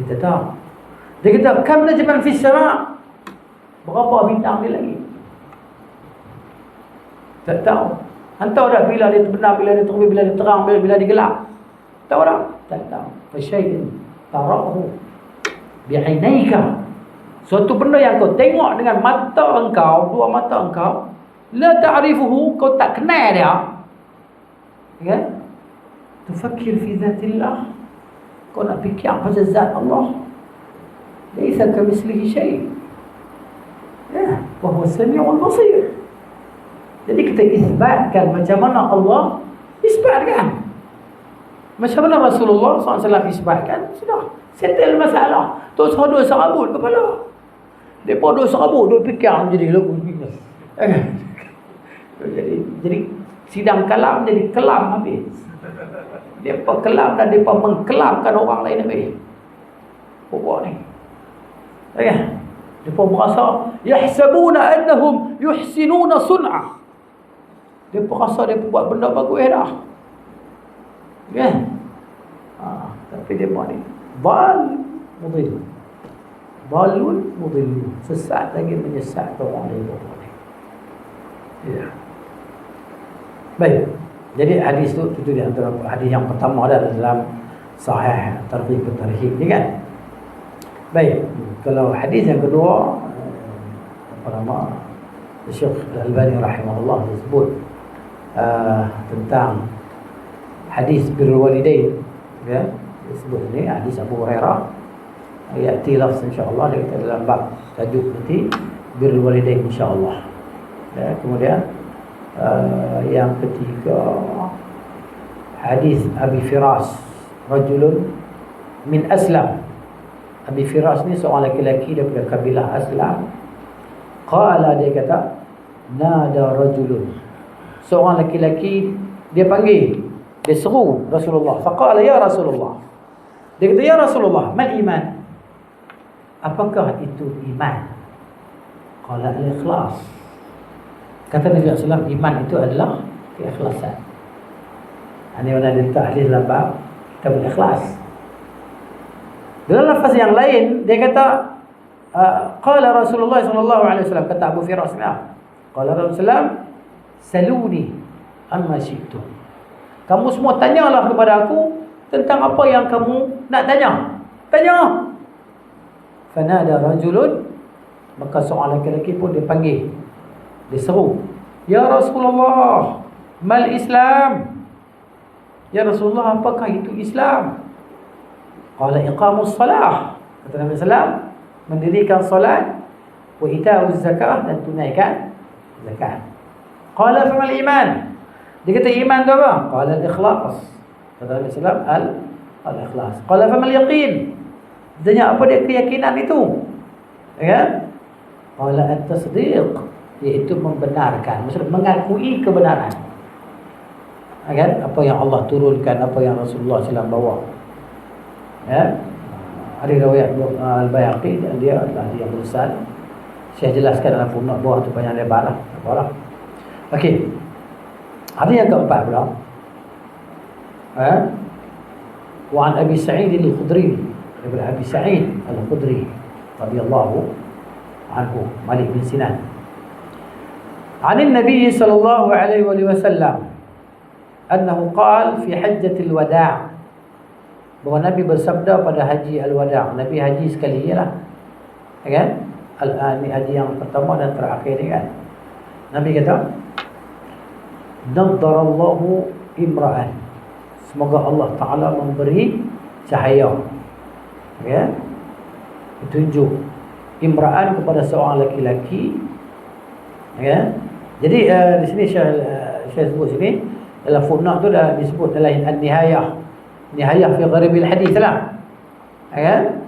Dia tak. Dia kata, kam najman fis sama', berapa bintang dia lagi? Tak tahu. Entah dah bila dia terbenam, bila dia terbit, bila dia terang, bila dia gelap. Tahu tak? Tak tahu. Fa syai'in tarahu bi'ainaika, suatu benda yang kau tengok dengan mata engkau, dua mata engkau, la ta'rifuhu, kau tak kenal dia. Ya? Tufakkir fi zatillah, kau nak fikir pasal zat Allah. Laisa kamitslihi syai'. Ya, wa huwa as-sami'ul basir. Jadi kita isbatkan macam mana Allah isbatkan, macam mana Rasulullah SAW isbatkan, sudah settle masalah. Tu dua serabut kepala. Depa dua serabut, dua fikir jadi lagu bisnes. Jadi sidang kalam jadi kelam habis. Depa kelam dan depa mengkelamkan orang lain habis. Buat ni. Ya. Mereka merasa yahsabuna annahum yuhsinuna sun'ah. Mereka rasa mereka buat benda bagus dah. Ya. Tapi dia buat ni. Mudil. Balun mudil. Sesat lagi menyesat orang lain. Ya. Baik. Jadi hadis itu di antara hadis yang pertama ada dalam Sahih Targhib wa Tarhib ni kan. Baik. Kalau hadis yang kedua apa nama Syekh Al-Albani rahimahullah disebut tentang hadis birrul walidain, ya, disebut ini hadis Abu Hurairah. Ya'ti lafz insya-Allah kita dalam bab tajuk nanti birrul walidain insya-Allah. Ya, kemudian yang ketiga hadis Abi Firas, rajulun min Aslam. Abi Firas ni seorang lelaki daripada kabilah Aslam. Qala, dia kata, nada rajulun, seorang lelaki dia panggil, dia seru Rasulullah. Faqala ya Rasulullah, dia kata, ya Rasulullah, mal iman, apakah itu iman? Qala al-ikhlas. Kata Nabi SAW, iman itu adalah keikhlasan. Ini mana letak hadis dalam bab kita berikhlas. Dalam lafaz yang lain dia kata qala Rasulullah sallallahu alaihi wasallam, kata Abu Firas ni, qala Rasulullah saluni amma syi'tum, kamu semua tanyalah kepada aku tentang apa yang kamu nak tanya. Fanada rajulun, maka seorang lelaki pun dia panggil, dia seru, ya Rasulullah, mal Islam, ya Rasulullah, apakah itu Islam? Qala iqamus salah, kata Nabi sallam, mendirikan salat, wa ita'uz zakah, dan tunaikan zakat. Qala famal iman, dia kata iman tu apa? Qala al-ikhlas, kata Nabi sallam, al-ikhlas. Qala famal yaqin, tanya apa dia keyakinan itu? Ya? Qala at-tasdiq, iaitu membenarkan, maksudnya mengakui kebenaran. Kan? Apa yang Allah turunkan, apa yang Rasulullah SAW bawa. Ya? Ada riwayat Al-Bayhaqi, dia adalah yang berusaha. Saya jelaskan dalam footnote bawah tu banyak lebar lah. Okey. Ada yang keempat pula. Wa an Abi Sa'id Al-Khudri, daripada Abi Sa'id Al-Khudri radhiyallahu anhu, Malik bin Sinan. An Nabi sallallahu alaihi wasallam annahu qala fi hajjatil wada', bahawa Nabi bersabda pada haji al-wada'. Nabi haji sekali lah, kan? Ni haji yang pertama dan terakhir ni kan. Nabi kata, nadarallahu imra'an, semoga Allah Ta'ala memberi cahaya, ya, petunjuk, imra'an, kepada seorang lelaki, ya. Jadi di sini saya sebut sini dalam footnote tu dah disebut dalam an-nihayah fi gharibil hadis lah, kan?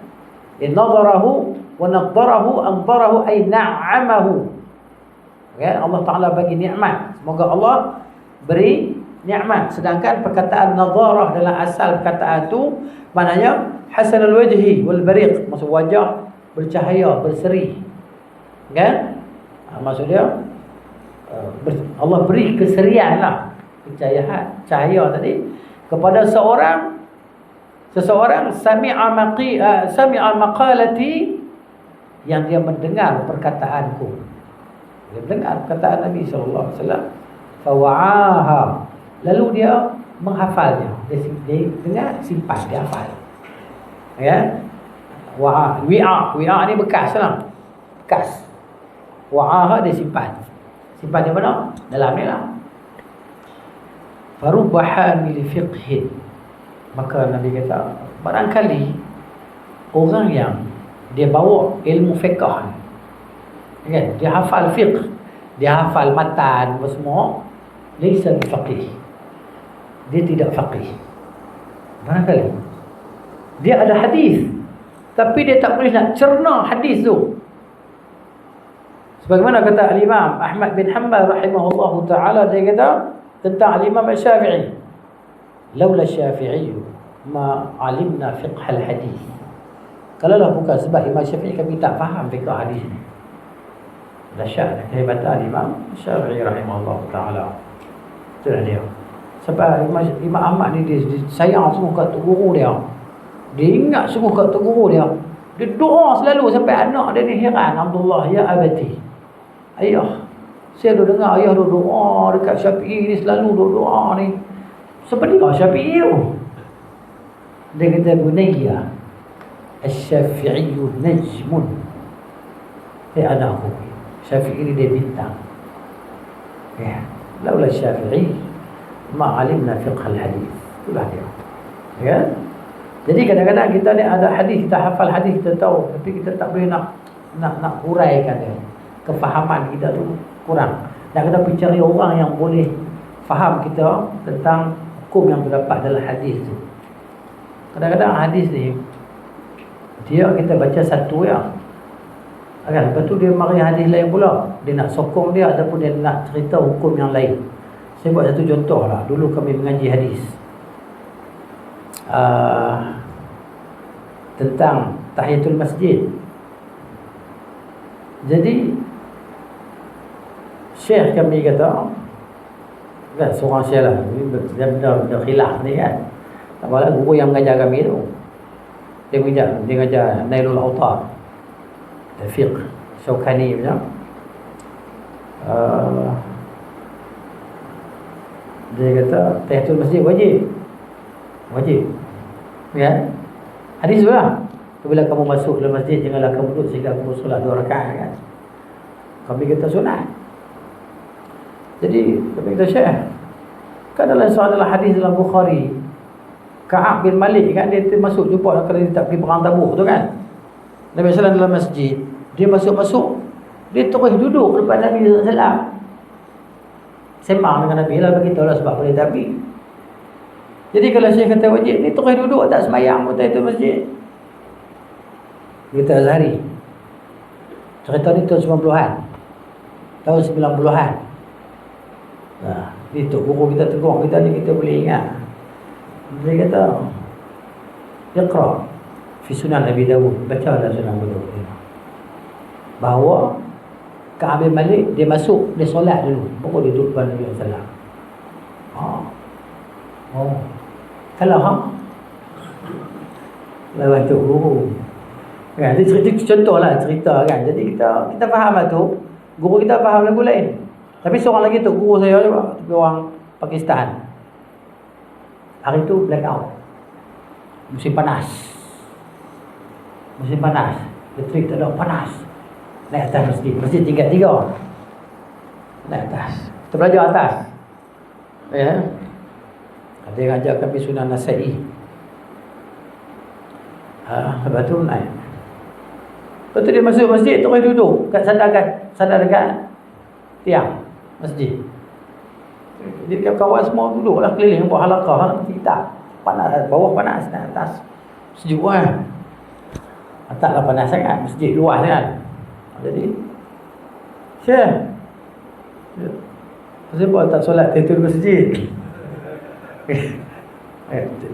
Nadarahu wa nadarahu anzarahu ay na'amahu, kan? Allah Ta'ala bagi nikmat, semoga Allah beri nikmat. Sedangkan perkataan nadarah dalam asal perkataan tu maknanya hasanul wajhi wal bariq, maksud wajah bercahaya, berseri, kan? Maksud dia Allah beri keserian lah, cahaya tadi kepada seseorang sami'a maqalati, yang dia mendengar perkataanku. Dia mendengar perkataan Nabi sallallahu alaihi wasallam, fawa'aha, lalu dia menghafalnya. Dia dengar, simpan, dia hafal. Ya. Wi'a ni bekas lah. Bekas. Wa'aha dia simpan. Simpan di mana? Dalam ni lah. Farubba hamil fiqhin, maka Nabi kata, barangkali orang yang dia bawa ilmu fiqh, kan? Dia hafal fiqh, dia hafal matan semua, laysa faqih, dia tidak faqih. Barangkali dia ada hadis, tapi dia tak boleh nak cerna hadis tu. Sebagaimana kata al-Imam Ahmad bin Hanbal rahimahullahu ta'ala, dia kata tentang al-Imam Syafi'i, laula Syafi'i ma alimna fiqh al-hadis. Kalaulah bukan sebab Imam Syafi'i, kami tak faham fiqh hadis ni. Dahsyat kehebatan Imam Syafi'i rahimahullah ta'ala. Itulah dia. Sebab Imam Ahmad ni dia sayang sungguh kat tok guru dia. Dia ingat sungguh kat tok guru dia. Dia doa selalu sampai anak dia ni heran. Abdullah, ya abati, ayah, saya duk dengar ayah duk doa dekat Syafi'i ni, selalu duk doa ni. Seperti kau Syafi'i tu. Dia kata, bunayya, Asy-Syafi'iyyu najmun. Anakku, Syafi'i ni dia bintang. Ya, laula Syafi'i ma alimna fiqh al-hadis. Itulah dia. Ya. Jadi kadang-kadang kita ni ada hadis, kita hafal hadis, kita tahu, tapi kita tak boleh nak huraikan dia. Kefahaman kita tu kurang. Dan kita pergi cari orang yang boleh faham kita tentang hukum yang terdapat dalam hadis tu. Kadang-kadang hadis ni dia kita baca satu ya, kan? Lepas tu dia mari hadis lain pula. Dia nak sokong dia ataupun dia nak cerita hukum yang lain. Saya buat satu contoh lah. Dulu kami mengaji hadis tentang tahiyatul masjid. Jadi syekh kami kata, kan, seorang syekh lah, dia benda khilaf ni kan. Apalah guru yang mengajar kami tu, dia mengajar Nailul Awtar, fiqh Syaukani macam. Dia kata tahiyatul masjid wajib, ya. Hadis tu lah. Apabila kamu masuk dalam masjid, janganlah kamu duduk sehingga kamu solat 2 rakaat, kan. Kami kata sunat. Jadi kami kata, syekh, kan dalam hadis dalam Bukhari, Ka'ab bin Malik kan, dia masuk jumpa kalau dia tak pergi perang Tabuk tu kan. Nabi SAW dalam masjid, dia masuk, dia terus duduk depan Nabi SAW. Sembang dengan Nabi lah, beritahulah sebab boleh tapi. Jadi kalau saya kata wajib, ni terus duduk tak semayang pun itu masjid. Dia kata Azhari. Cerita ni tahun 90-an. Tahun 90-an. Nah, ni tok guru kita tegur kita ni, kita boleh ingat. Dia kata, Iqra fi Sunan Abi Dawud, baca dalam Sunan Abi Dawud, bahawa Ka'ab bin Malik dia masuk, dia solat dulu, baru dia duduk depan Nabi sallallahu alaihi wasallam. Kalau lawan tok guru. Kan, dia cerita contohlah cerita kan. Jadi kita faham lah tu, guru kita faham lagu lain. Tapi seorang lagi tok guru saya juga, orang Pakistan. Hari tu blackout. Musim panas. Elektrik tak ada, panas. Naik atas masjid tingkat 3. Naik atas. Kita belajar atas. Ya. Ada yang ajak kami Sunan Nasa'i. Lepas tu naik. Lepas tu dia masuk masjid, terus duduk sadar dekat tiang masjid. Jadi kawan-kawan semua duduklah keliling buat halaqah. Kita panas, bawah panas, atas sejuk kan. Ataslah panas sangat, masjid luas kan. Jadi Syekh, kenapa tak solat tahiyatul masjid?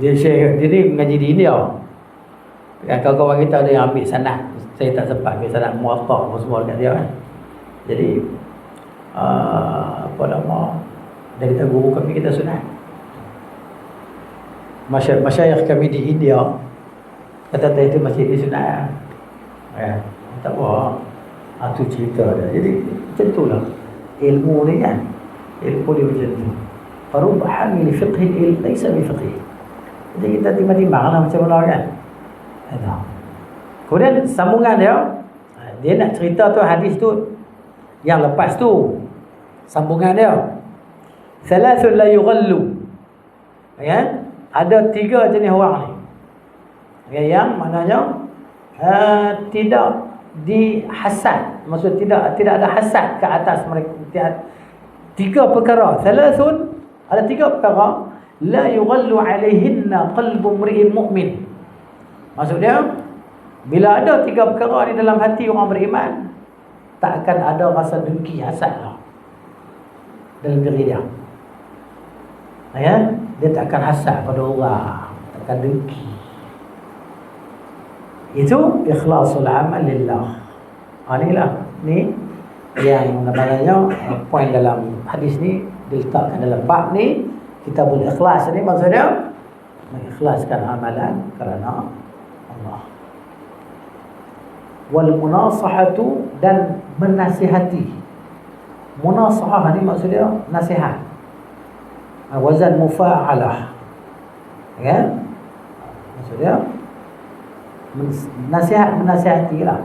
Dia Syekh, dia ni mengaji di India. Kawan-kawan kita ada yang ambil sanad. Saya tak sempat ambil sanad Muwatta semua dekat dia kan. Jadi apa nama, dia kata guru kami kita sunat. Masyayikh kami di India kata itu masjid di sunat. Ya, tak apa. Itu cerita dia. Jadi macam itulah ilmu ni kan. Ilmu dia macam tu. Farub hamil fiqh ilm laysa bi fiqh. Jadi kita timbang-timbanglah macam mana kan. Ada. Kemudian sambungan dia nak cerita tu hadis tu yang lepas tu. Sambungan dia. Thalathun la yughallu. Ya? Ada 3 jenis orang ni. Ya, yang maknanya tidak dihasad. Maksud tidak ada hasad ke atas mereka. 3 perkara. Thalathun, ada 3 perkara la yughallu alaihinna qalbu mri'in mu'min. Maksudnya bila ada 3 perkara ni dalam hati orang beriman, tak akan ada rasa dengki, hasad lah dalam diri dia. Ya, dia tak akan hasad pada orang, tak akan dengki. Itu ikhlasul amal lillah. Inilah ni yang namanya poin dalam hadis ni diletakkan dalam bab ni, kitabul ikhlas ni maksudnya mengikhlaskan amalan kerana Allah. Wal munasahatu, dan menasihati. Munasahah ni maksudnya nasihat. Wazan mufa'alah. Ya? Maksudnya menasihatilah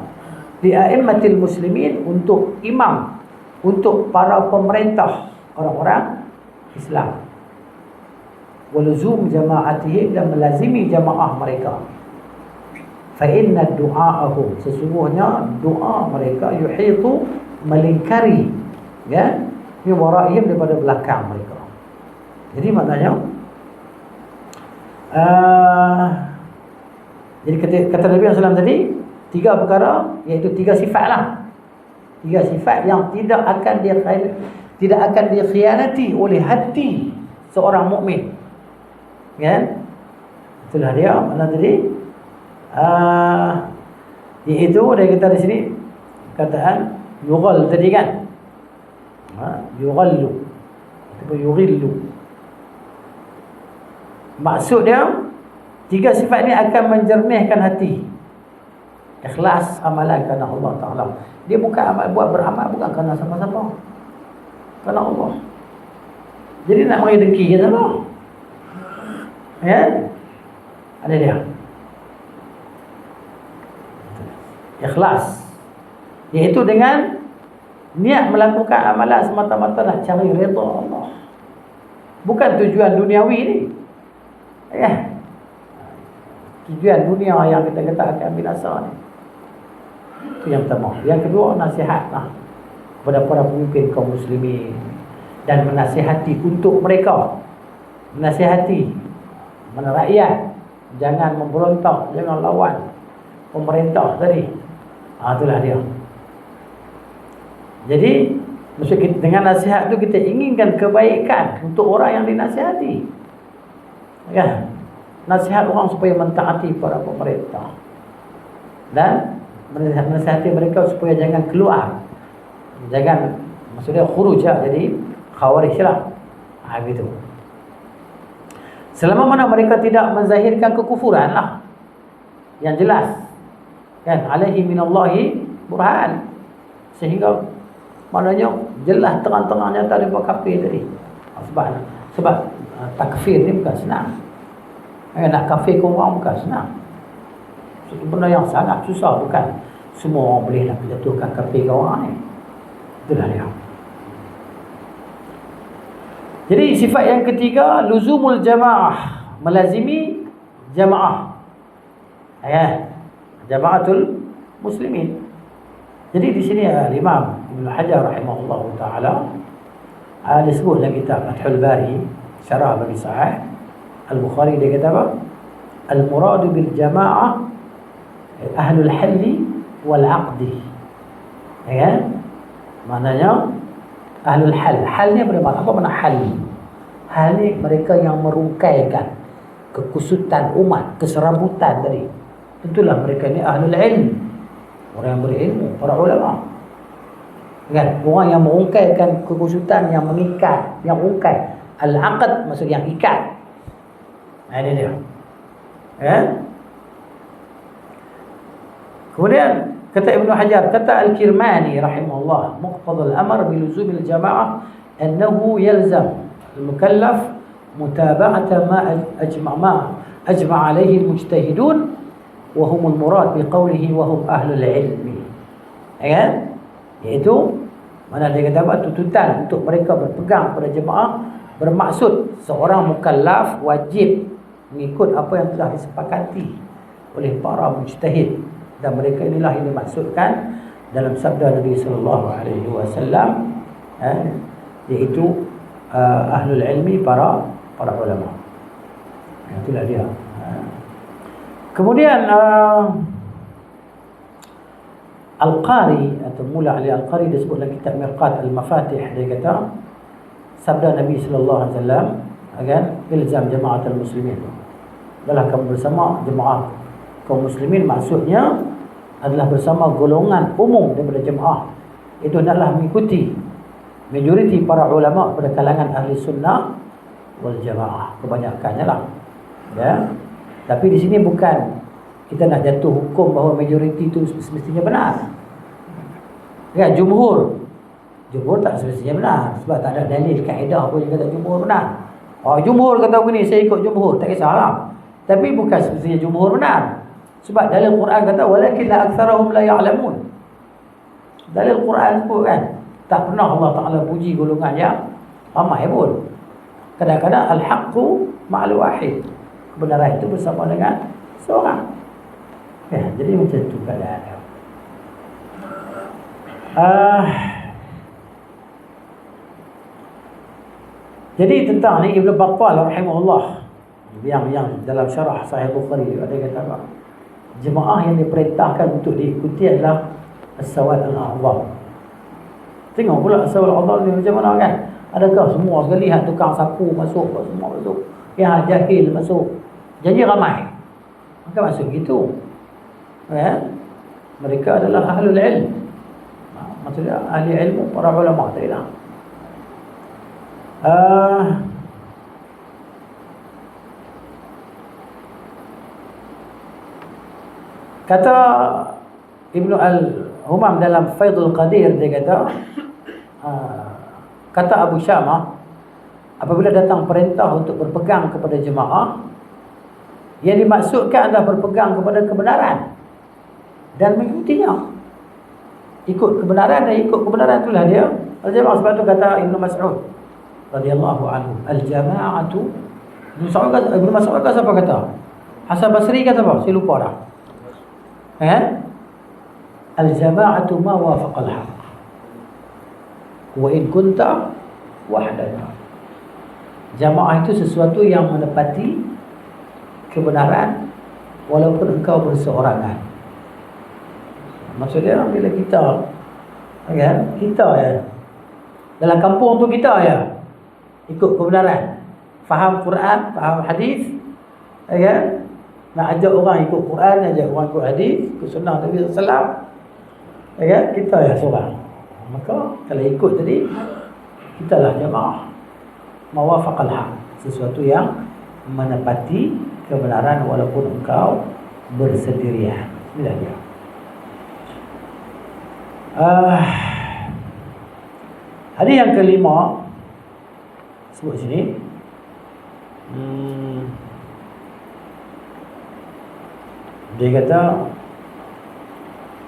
li a'immatil muslimin, untuk imam, untuk para pemerintah orang-orang Islam. Waluzum jama'atihim, dan melazimi jamaah mereka. Fa inna du'a'ahum, sesungguhnya doa mereka, yuhitu, melingkari, ya, min wara'ihim, daripada belakang mereka. Jadi maknanya jadi kata Nabi SAW tadi, 3 perkara, iaitu 3 sifat lah. 3 sifat yang tidak akan dikhianati oleh hati seorang mukmin. Kan? Itulah dia mana tadi. Iaitu dia kata di sini kataan yughal tadi kan. Yughallu ataupun yughillu. Maksud dia 3 sifat ni akan menjernihkan hati. Ikhlas amalan kerana Allah Ta'ala. Dia bukan beramal bukan kerana siapa-siapa, kerana Allah. Jadi nak bagi dengki ke siapa? Ya? Ada dia. Ikhlas, iaitu dengan niat melakukan amalan semata-mata nak cari redha Allah, bukan tujuan duniawi ni. Ya, tujuan dunia yang kita kata akan binasa ni. Itu yang pertama. Yang kedua, nasihatlah kepada para pemimpin kaum muslimin, dan menasihati untuk mereka, menasihati mana rakyat, jangan memberontak, jangan lawan pemerintah tadi. Itulah dia. Jadi maksud kita, dengan nasihat tu kita inginkan kebaikan untuk orang yang dinasihati. Ya, nasihat orang supaya mentaati para pemerintah, dan menasihati mereka supaya jangan keluar, jangan, maksudnya khuruj lah, jadi khawarij lah. Begitu. Selama mana mereka tidak menzahirkan kekufuran lah, yang jelas kan, alaihi minallahi burhan, sehingga maknanya jelas terang-terangnya tak ada kafir tadi. Sebab takfir ni bukan senang. Nak kafirkan orang bukan senang. Itu benda yang sangat susah, bukan semua orang boleh nak jatuhkan kafirkan orang ni. Itulah dia. Jadi sifat yang ketiga, luzumul jamaah, melazimi jamaah. Jamaatul muslimin. Jadi di sini Imam Ibn Hajar rahimahullah taala disebut dalam kitab Fathul Bari, syarah bagi Sahih Al-Bukhari, dia kata apa? Al-muradu bil jamaah ahlul halli wal aqdi. Ya, maknanya ahlul hal. Hal ni apa makna hal? Hal ni mereka yang merungkaikan kekusutan umat, keserabutan tadi. Tentulah mereka ni ahlul ilm, orang yang berilmu, para ulama. Kan? Orang yang merungkaikan kekusutan, yang mengikat, yang rungkai. Al-aqd maksud yang ikat. Ini dia. Ya? Kemudian kata Ibn Hajar, kata Al-Kirmani rahimahullah, muqtadal amr biluzumil jama'ah annahu yalzam al-mukallaf mutaba'ata ma ajma' alayhi al-mujtahidun wa humul murad biqawlihi wa hum ahlul ilmi. Ya? Iaitu mana dia kata apa, tuntutan untuk mereka berpegang pada jemaah, bermaksud seorang mukallaf wajib mengikut apa yang telah disepakati oleh para mujtahid, dan mereka inilah yang dimaksudkan dalam sabda Nabi sallallahu alaihi wasallam, iaitu ahlul ilmi, para ulama. Itulah dia. Kemudian Al-Qari atau Mula Ali Al-Qari disebut dalam kitab Mirqat Al-Mafatih, dia kata sabda Nabi sallallahu alaihi wasallam akan ilzam jama'atul muslimin, adalah kamu bersama jemaah Kaum muslimin maksudnya adalah bersama golongan umum daripada jemaah. Itu adalah mengikuti majoriti para ulama pada kalangan ahli sunnah wal jamaah, kebanyakannya lah. Ya. Tapi di sini bukan kita nak jatuh hukum bahawa majoriti itu semestinya benar. Ya, jumhur tak semestinya benar sebab tak ada dalil kaedah pun yang kata jumhur benar. Jumhur kata begini, saya ikut jumhur, tak kisahlah. Tapi bukan semestinya jumhur benar. Sebab dalam Quran kata walakin la aktsarahum la ya'lamun. Dalam Quran pun kan tak pernah Allah Taala puji golongan yang ramai pun. Kadang-kadang al-haqqu ma'al wahid. Kebenaran itu bersama dengan seorang. Ya, jadi macam tu keadaannya. Jadi tentang ni Ibn Battal rahimahullah yang dalam syarah Sahih Bukhari ada kata apa? Jemaah yang diperintahkan untuk diikuti adalah as-sawad al-a'zam. Tengok pula as-sawad al-a'zam ni macam mana kan? Adakah semua sekali hak tukang sapu masuk, semua masuk, yang jahil masuk, jadi ramai? Maka masuk gitu. Ya? Mereka adalah ahlul ilm. Maksudnya ahli ilmu, para ulama tadi lah. Kata Ibnu Al-Humam dalam Faidul Qadir, dia kata kata Abu Syamah, apabila datang perintah untuk berpegang kepada jemaah, yang dimaksudkan adalah berpegang kepada kebenaran dan mengikutinya. Ikut kebenaran dan ikut kebenaran itulah dia al-jamaah. Sebab tu kata Ibnu Mas'ud radhiyallahu anhu, al-jama'atu. Ibnu Mas'ud kata siapa kata? Hasan Basri kata apa? Saya lupa dah. Al-jama'atu ma wafaqal haqq wa in kunta wahdaka. Jamaah itu sesuatu yang menepati kebenaran walaupun engkau berseorangan. Maksudnya bila kita ya dalam kampung tu kita ya ikut kebenaran, faham Quran, faham hadis, ya, nak ajak orang ikut Quran, ajak orang ikut hadis, ikut sunnah Nabi sallallahu alaihi wasallam, ya, kita ya seorang. Maka kalau ikut tadi, kita lah jamaah mawafaqal haq, sesuatu yang menepati kebenaran walaupun engkau bersendirian. Inilah dia. Hadis yang kelima sebut sini. Dia kata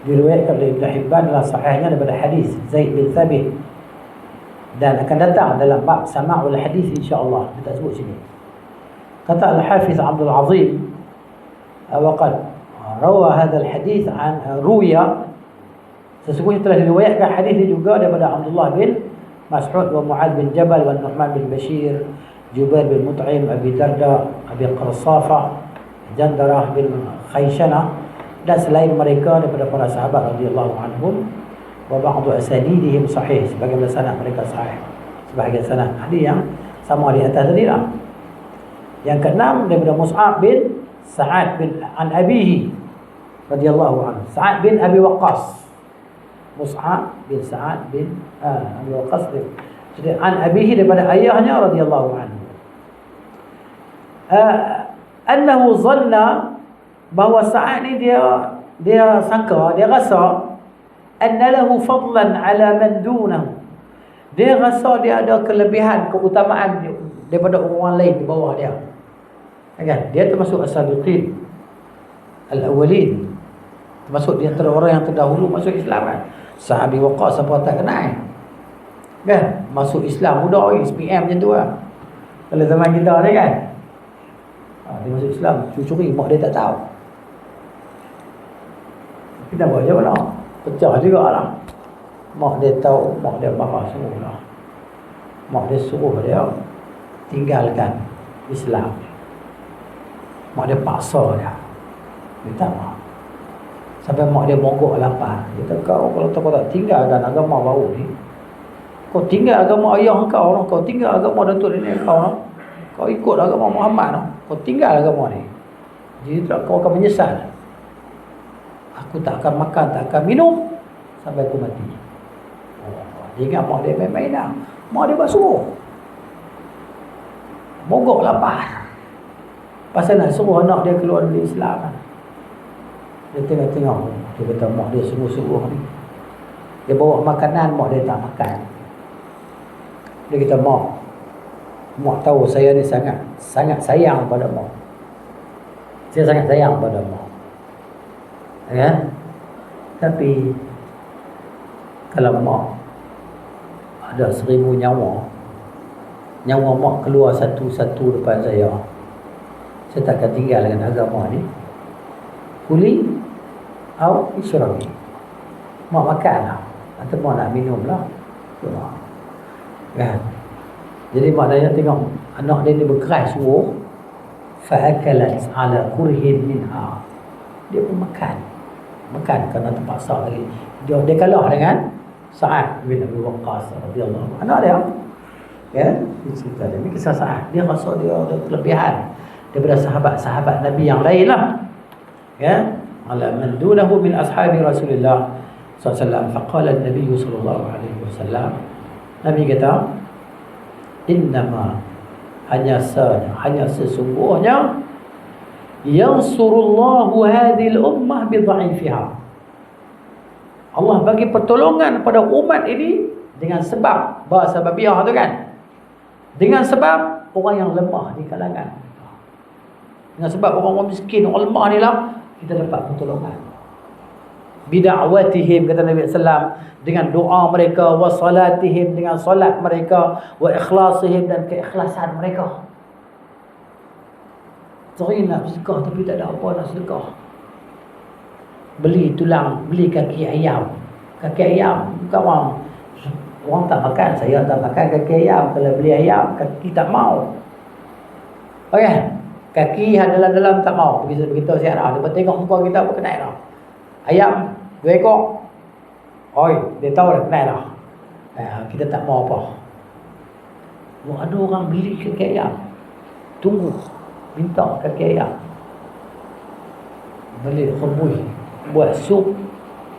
diriwayatkan oleh Ibn Hibban dalam sahihnya daripada hadis Zaid bin Thabit, dan akan datang dalam bab sama'ul hadis insya-Allah. Kita sebut sini. Kata Al-Hafiz Abdul Azim, waqad rawa hadzal hadis an ruya, sesungguhnya telah diriwayatkan hadis ini juga daripada Abdullah bin Mas'ud wa Mu'adz bin Jabal wa Nu'man bin Bashir, Jubair bin Mut'im, Abi Darda, Abi Qarsafah, Jandarah bin Khayshana, dan selain mereka daripada para sahabat radhiyallahu anhum. Wa ba'du asanidihim sahih, sebagian sanad mereka sahih, sebagian sanad hadis yang sama di atas tadi lah. Yang keenam daripada Mus'ab bin Sa'ad bin an abihi radhiyallahu anhu, Sa'ad bin Abi Waqqas. Mus'ab bin Sa'ad bin Abi Waqqas, jadi an abihi daripada ayahnya radhiyallahu anhu, annahu zanna, bahawa Sa'ad ni dia sangka, dia rasa anna lahu fadlan ala man dunahu, dia rasa dia ada kelebihan, keutamaan daripada orang lain di bawah dia. Kan? Dia termasuk as-sabiqin al-awwalin, termasuk di antara orang yang terdahulu masuk Islam kan. Sahabi Waqqas siapa tak kenal kan, masuk Islam muda, SPM macam tu lah kalau zaman kita ni kan. Dia masuk Islam curi-curi, mak dia tak tahu. Kita buat je mana, pecah juga lah. Mak dia tahu, mak dia marah semua lah. Mak dia suruh dia tinggalkan Islam. Mak dia paksa dia, dia tak mahu. Sampai mak dia mogok lapar. Dia kata, kalau kau tak tinggalkan agama baru ni, kau tinggal agama ayah kau, kau tinggal agama datuk nenek kau, kau ikut agama Muhammad, kau tinggal agama ni, jadi kau akan menyesal. Aku tak akan makan, tak akan minum sampai aku mati. Dia ingat mak dia main-main lah. Mak dia buat suruh. Mogok lapar. Pasal nak suruh anak dia keluar dari Islam. Dia tengok-tengok. Dia kata mak dia suruh-suruh ni. Dia bawa makanan, mak dia tak makan. Dia kata mak tahu saya ni sangat sayang pada mak. Saya sangat sayang pada mak. Ya. Tapi kalau mak ada 1000 nyawa mak keluar satu-satu depan saya tak akan tinggal dengan agama ni. Kuli atau isyrabi. Mak makan lah, atau mak nak minum lah. Kan? Jadi maknanya tengok anak dia ni berkeras suruh, fa'akalat ala kurhin minha. Dia pun makan kerana terpaksa lagi. Dia kalah dengan Sa'ad bin Abi Waqqas radhiyallahu anhu. Anak dia, ya, cerita dia. Ini kisah Sa'ad. Dia rasa dia ada kelebihan daripada sahabat-sahabat Nabi yang lain lah. Ya, ala man dunahu min ashabi Rasulullah sallallahu alaihi wasallam. Faqala an-nabiy sallallahu alaihi wasallam. Nabi kata, innama hanya sesungguhnya yansurullahu hadhil ummah bi dha'ifiha. Allah bagi pertolongan pada umat ini dengan sebab bahasa babiah tu kan. Dengan sebab orang yang lemah di kalangan. Dengan sebab orang miskin, orang lemah ni lah, kita dapat pertolongan. Bida'watihim, kata Nabi SAW, dengan doa mereka, wa salatihim, dengan salat mereka, wa ikhlasihim, dan keikhlasan mereka. Sering nak sedekah tapi tak ada apa nak sedekah. Beli tulang, beli kaki ayam. Kaki ayam, bukan orang tak makan, saya tak makan kaki ayam. Kalau beli ayam, kaki tak mau. Okay? Kaki dalam-dalam tak mau. Begitu siarah. Dia tengok muka kita apa kenal dah. Ayam 2 ekor. Oi, dia tahu dah kenal dah. Kita tak mau apa. Ada orang beli kaki ayam. Tunggu. Minta kaki ayam. Beli khubuz. Buat sup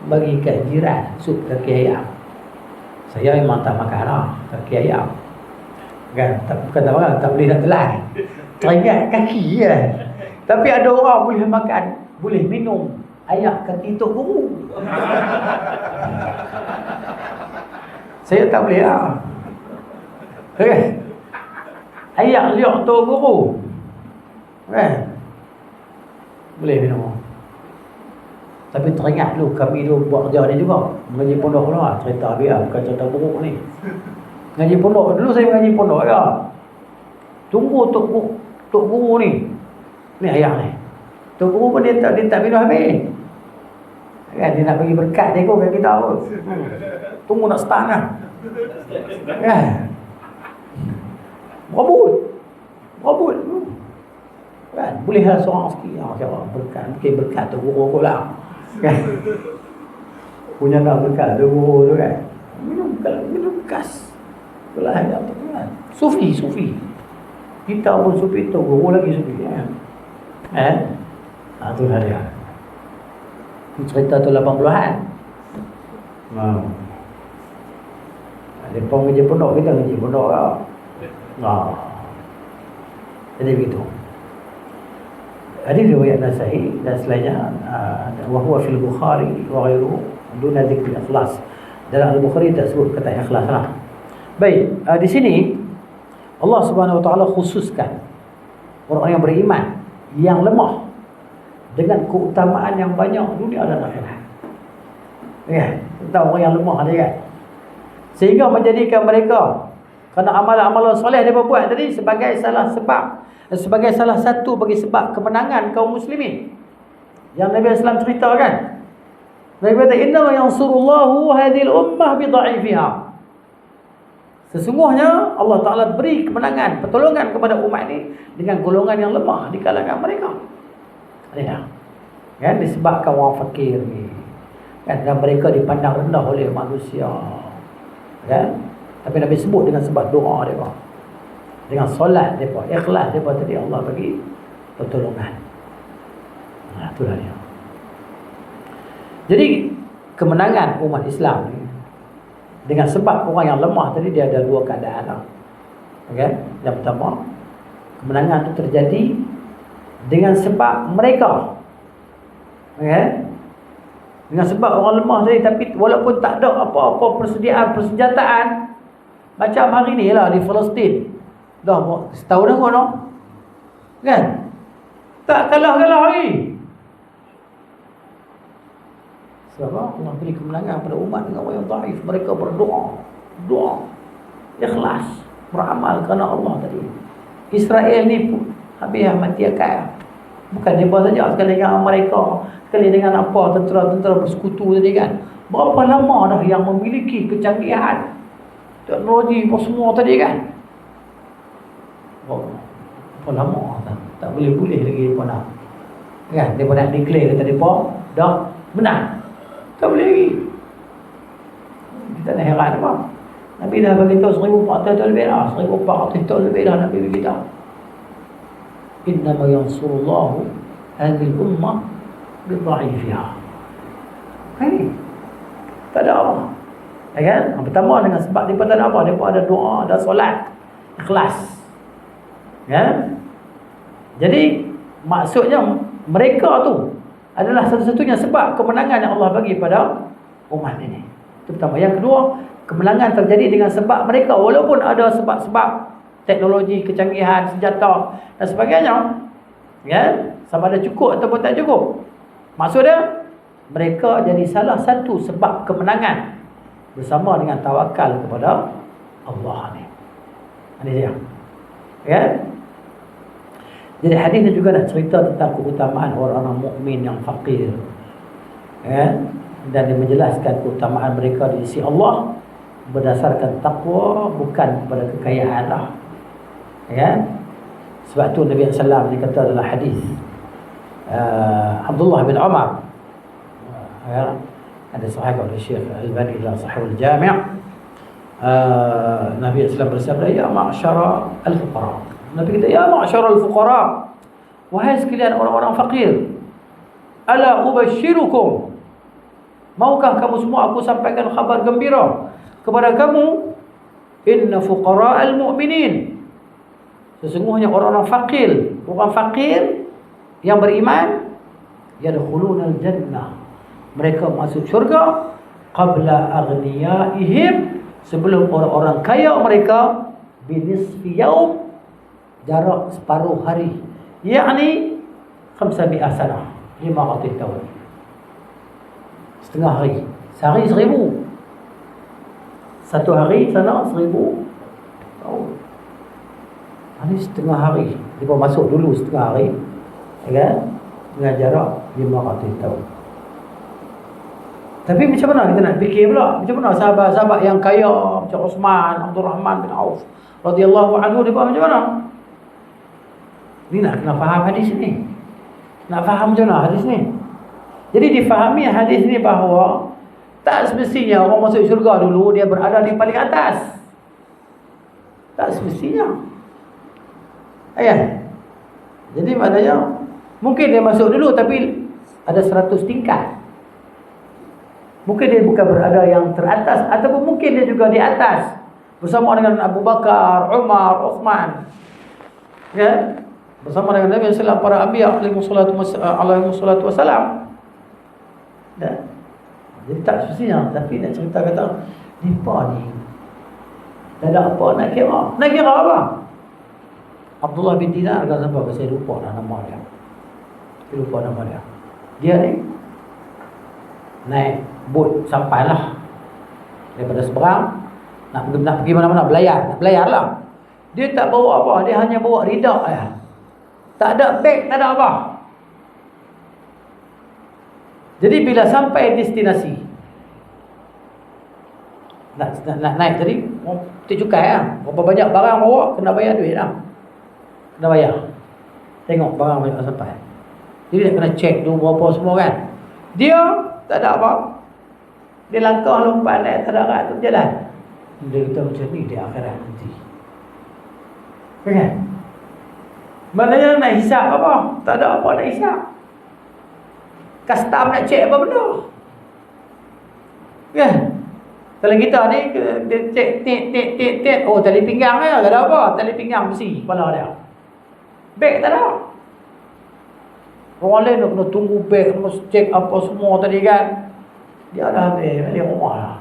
bagi kat jiran, sup kaki ayam. Saya memang tak makan lah kaki ayam. Kan? Bukan tak makan, tak boleh nak telan. Teringat kaki je. Tapi ada orang boleh makan, boleh minum ayak kaki Tok Guru. Saya tak boleh lah. Okay. Ayak liok Tok Guru. Kan? Boleh minum. Tapi teringat dulu, kami dulu buat kerja ni juga. Mengaji pondok dulu lah. Cerita biar, bukan cerita buruk ni. Mengaji pondok. Dulu saya mengaji pondok ya. Tunggu Tok Guru ni. Ni ayah ni. Tok Guru pun dia tak minum habis. Kan, dia nak bagi berkat dia kot kat kita pun. Tunggu nak start lah. Kan. Berabut. Kan, bolehlah seorang sikit. Berkat, mungkin berkat Tok Guru kot lah. Kan? Punya nak berkat Tok Guru tu kan. Minum kas. Itulah yang tu kan. Sufi. Kita pun sufi, Tok Guru lagi sufi kan. Itulah dia. Cerita tu 80-an. Dia pun ngaji pondok, kita ngaji pondok lah. Jadi begitu. Hadis riwayat Nasa'i dan selainnya, wa huwa fil Bukhari wa ghairuhu duna dzikr ikhlas. Dalam Al-Bukhari tak sebut kata ikhlas lah. Baik, di sini Allah Subhanahu wa taala khususkan orang yang beriman yang lemah dengan keutamaan yang banyak dunia dan akhirat. Ya, tentang orang yang lemah ni kan. Sehingga menjadikan mereka kerana amalan-amalan soleh mereka buat tadi sebagai salah satu bagi sebab kemenangan kaum muslimin. Yang Nabi SAW ceritakan. Nabi kata, inna yansurullahu hadhil ummah bi dha'ifiha. Sesungguhnya Allah Ta'ala beri kemenangan, pertolongan kepada umat ini dengan golongan yang lemah di kalangan mereka. Ada. Kan, disebabkan orang fakir ni. Kan, dan mereka dipandang rendah oleh manusia. Kan? Tapi Nabi sebut dengan sebab doa mereka. Dengan solat mereka, ikhlas mereka tadi Allah bagi pertolongan. Itulah dia. Jadi kemenangan umat Islam ni, dengan sebab orang yang lemah tadi, dia ada dua keadaan lah. Okay? Yang pertama, kemenangan itu terjadi dengan sebab mereka. Okay? Dengan sebab orang lemah tadi, tapi walaupun tak ada apa-apa persediaan persenjataan, macam hari ni lah di Palestin, dah setahun dah kono, kan? Tak kalah-kalah lagi. Sebab Allah beri kemenangan pada umat dengan orang yang dhaif. Mereka berdoa, ikhlas, beramal kerana Allah tadi. Israel ni pun habis mati akal. Bukan dia saja, sekali dengan Amerika, sekali dengan apa, tentera-tentera bersekutu tadi kan. Berapa lama dah yang memiliki kecanggihan teknologi apa semua tadi kan. Berapa lama tak boleh-boleh lagi mereka nak, kan? Mereka nak declare kata mereka dah menang, tak boleh lagi. Kita nak heran apa? Nabi dah beritahu 1400 tahun lebih dah, 1400 tahun lebih dah Nabi beritahu, innama yansurullahu hadhil ummah bidha'ifiha. Ini tak ada apa, ya kan? Yang pertama dengan sebab mereka tak ada apa, mereka ada doa, ada solat, ikhlas, ya. Jadi maksudnya mereka tu adalah satu-satunya sebab kemenangan yang Allah bagi pada umat ini. Itu pertama. Yang kedua, kemenangan terjadi dengan sebab mereka, walaupun ada sebab-sebab teknologi, kecanggihan, senjata dan sebagainya, ya, sama ada cukup ataupun tak cukup. Maksudnya mereka jadi salah satu sebab kemenangan bersama dengan tawakal kepada Allah ni. Ini dia. Ya. Jadi hadis ni juga nak cerita tentang keutamaan orang-orang mukmin yang fakir. Ya. Dan dia menjelaskan keutamaan mereka di sisi Allah berdasarkan takwa, bukan kepada kekayaan lah. Ya. Sebab tu Nabi SAW dia kata dalam hadis Abdullah bin Umar, ya, ada sahih oleh Syekh Al-Albani dalam Sahih Al-Jami', Nabi SAW bersabda, ya ma'syara al-fuqara. Nabi kata, ya ma'syara al-fuqara, wahai sekalian orang-orang fakir, ala ubashirukum, maukah kamu semua aku sampaikan khabar gembira kepada kamu, inna fuqara al-mu'minin, sesungguhnya orang-orang fakir, orang fakir yang beriman, yadkhuluna al-jannah, mereka masuk syurga, qabla aghniyaihim, sebelum orang-orang kaya mereka, binisfi yaum, jarak separuh hari, yakni 500 sanah, 500 tahun, setengah hari. Sehari 1000, satu hari sana 1000 tahun. Ini setengah hari. Dia masuk dulu setengah hari, kan? Dengan jarak 500 tahun. Tapi macam mana kita nak fikir pula? Macam mana sahabat-sahabat yang kaya macam Uthman, Abdul Rahman bin Auf radhiyallahu anhu, dia buat macam mana? Ni nak kena faham hadis ni. Nak faham macam mana hadis ni? Jadi difahami hadis ni bahawa tak semestinya orang masuk syurga dulu dia berada di paling atas. Tak semestinya. Ayah. Jadi maknanya mungkin dia masuk dulu tapi ada 100 tingkat. Mungkin dia bukan berada yang teratas, ataupun mungkin dia juga di atas bersama dengan Abu Bakar, Umar, Uthman, ya, bersama dengan Nabi SAW, para anbiya alaihi salatu wassalam. Ya. Jadi tak semestinya. Tapi nak cerita kata mereka ni tak ada apa nak kira. Nak kira apa? Abdullah bin Dinar kata sampai saya lupa dah nama dia. Saya lupa nama dia. Dia ni naik bot sampailah daripada seberang nak pergi mana-mana, nak belayar lah. Dia tak bawa apa, dia hanya bawa ridak ya. Tak ada beg, tak ada apa. Jadi bila sampai destinasi, nak naik tadi, tak cukai lah. Berapa banyak barang bawa, kena bayar duit lah. Kena bayar. Tengok barang banyak sampai. Jadi dia kena cek dulu berapa semua kan. Dia tak ada apa. Dia langkah lompat naik tadarat tu berjalan. Dia kata macam ni di akhirat nanti. Kan? Maknanya nak hisap apa? Tak ada apa nak hisap. Custom nak cek apa benda. Kan? Kalau kita ni cek, oh tali pinggang dia, tak ada apa, tali pinggang besi kepala dia. Beg tak ada. Orang lain nak tunggu beg, nak cek apa semua tadi kan. Dia dah habis, balik rumah lah.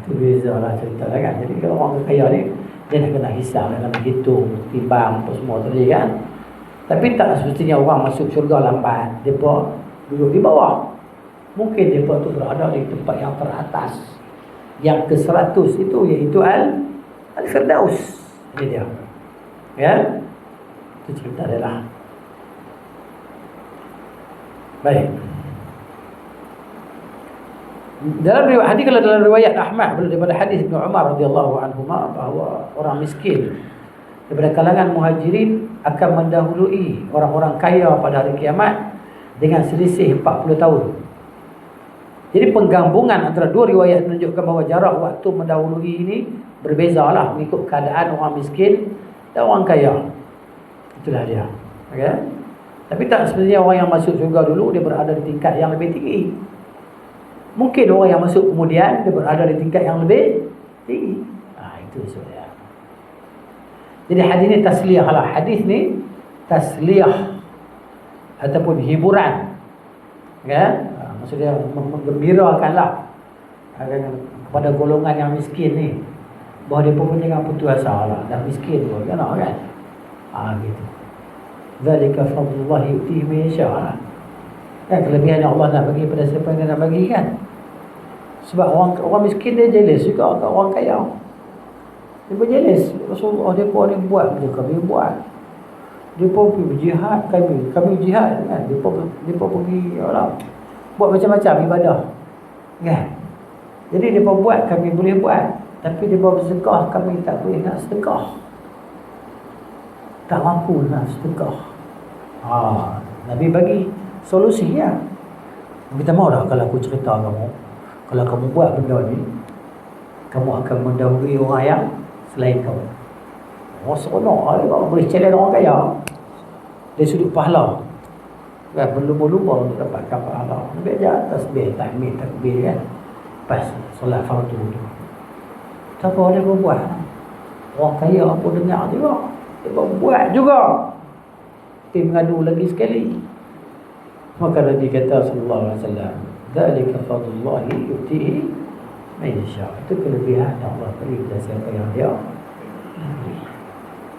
Itu beza lah cerita lah kan. Jadi kalau orang kaya ni, dia nak kena hisap, nak kena hitung, timbang apa semua tadi kan. Tapi tak semestinya orang masuk syurga lambat. Mereka duduk di bawah. Mungkin mereka tu berada di tempat yang teratas, yang ke-100 itu, iaitu Al-Firdaus. Ini dia. Ya. Itu cerita dia lah. Baik. Dalam riwayat hadis, kalau dalam riwayat Ahmad daripada hadis Ibnu Umar radhiyallahu anhuma, bahawa orang miskin daripada kalangan muhajirin akan mendahului orang-orang kaya pada hari kiamat dengan selisih 40 tahun. Jadi penggabungan antara dua riwayat menunjukkan bahawa jarak waktu mendahului ini berbezalah mengikut keadaan orang miskin dan orang kaya. Itulah dia. Okay? Tapi tak sebenarnya orang yang masuk syurga dulu dia berada di tingkat yang lebih tinggi. Mungkin orang yang masuk kemudian dia berada di tingkat yang lebih tinggi. Itu sebenarnya. Jadi hadis ni tasliyah lah. Hadis ni tasliyah ataupun hiburan. Kan? Maksudnya menggembirakanlah kepada golongan yang miskin ni, bahawa dia pun jangan putus asa lah, dah miskin pun kan, gitu. Zalika fadlullah yu'tihi man yasha lah. Kan kelebihan yang Allah nak bagi pada siapa yang dia nak bagi kan. Sebab orang miskin dia jealous juga kat orang kaya. Dia pun jealous. Rasulullah dia pun buat macam kami buat. Dia pun pergi berjihad, kami jihad kan. Dia pun pergi buat macam-macam ibadah. Kan? Jadi dia pun buat, kami boleh buat. Tapi dia pun bersedekah, kami tak boleh nak sedekah. Tak mampu nak sedekah. Nabi bagi solusi ya. Kita mau dah kalau aku cerita kamu, kalau kamu buat benda ni, kamu akan mendahului orang yang selain kamu. Oh seronok, kalau boleh challenge orang kaya dari sudut pahala. Kan berlumba-lumba untuk dapatkan pahala. Ambil je tasbih, tahmid, takbir kan. Lepas solat fardu tu. Tak apa dia buat. Orang kaya apa dengar juga. Dia buat juga. Dia mengadu lagi sekali. Maka Nabi kata sallallahu alaihi wasallam, "Dzalika fadlullah yu'tihi man yasha." Itu kelebihan yang Allah beri kepada siapa yang dia.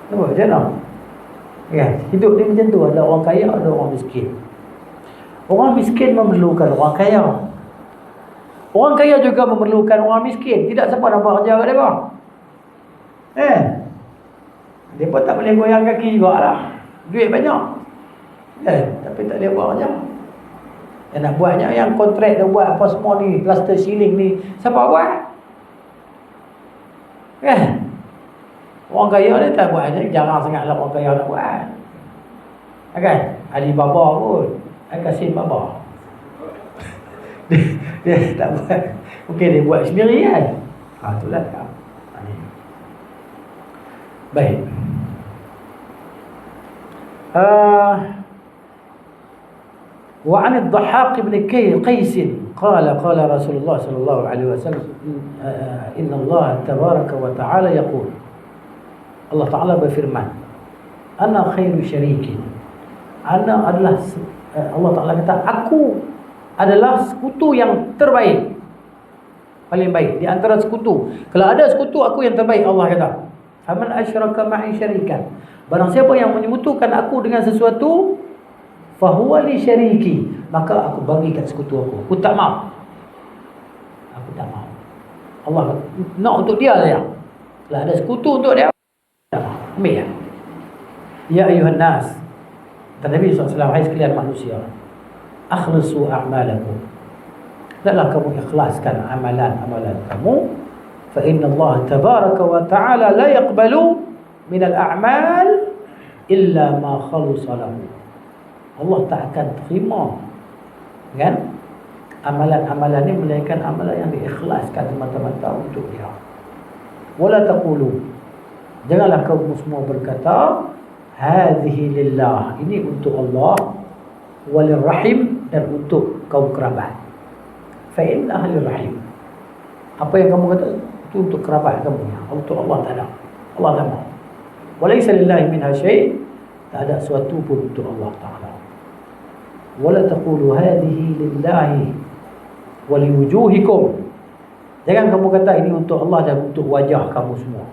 Nampak je tak? Ya, hidup ni macam tu, ada orang kaya, ada orang miskin. Orang miskin memerlukan orang kaya. Orang kaya juga memerlukan orang miskin. Tidak siapa nak buat kerja kat mereka. Dia pun tak boleh goyang kaki juga lah. Duit banyak. Tapi tak boleh buat kerja. Yang nak buatnya, yang kontrak dia buat apa semua ni, plaster ceiling ni, siapa buat? Orang kaya ni tak buat. Jarang sangatlah orang kaya nak buat. Kan? Alibaba pun kasih baba. dia tak buat. Mungkin dia buat sendiri kan. Itulah kan. Baik. وعن الضحاك بن قيس قال رسول الله صلى الله عليه وسلم إن الله تبارك وتعالى يقول, Allah Ta'ala berfirman, ana khairu syarikin. Ana adalah, Allah Ta'ala kata, aku adalah sekutu yang terbaik, paling baik di antara sekutu. Kalau ada sekutu, aku yang terbaik. Allah kata, faman asyraka ma'i syarikan, barang siapa yang menyekutukan aku dengan sesuatu, fahuwa li syariki, maka aku bagikan sekutu aku. Aku tak mau. Allah nak untuk dia saja. Kalau ada sekutu untuk dia, ambil ya. Ya ayuhan nas, kata Nabi SAW, hai sekalian manusia, akhlisu a'malakum, hendaklah kamu ikhlaskan amalan-amalan kamu. Fa inna Allah tabaraka wa ta'ala la yaqbalu min al-a'mal illa ma khalusa lahu. Allah tak akan terima kan amalan-amalan ni melainkan amalan yang diikhlaskan semata-mata untuk dia. Wala taqulu, janganlah kamu semua berkata, hadhihi lillah, ini untuk Allah, walirrahim, dan untuk kaum kerabat. fa innaha lirrahim. Apa yang kamu kata itu untuk kerabat kamu, untuk Allah tak ada. Allah tak mau. Walaysa lillahi minha syai', tak ada sesuatu pun untuk Allah Ta'ala. Wala taqulu hadhihi lillahi wa liwujuhikum. Jangan kamu kata ini untuk Allah dan untuk wajah kamu semua.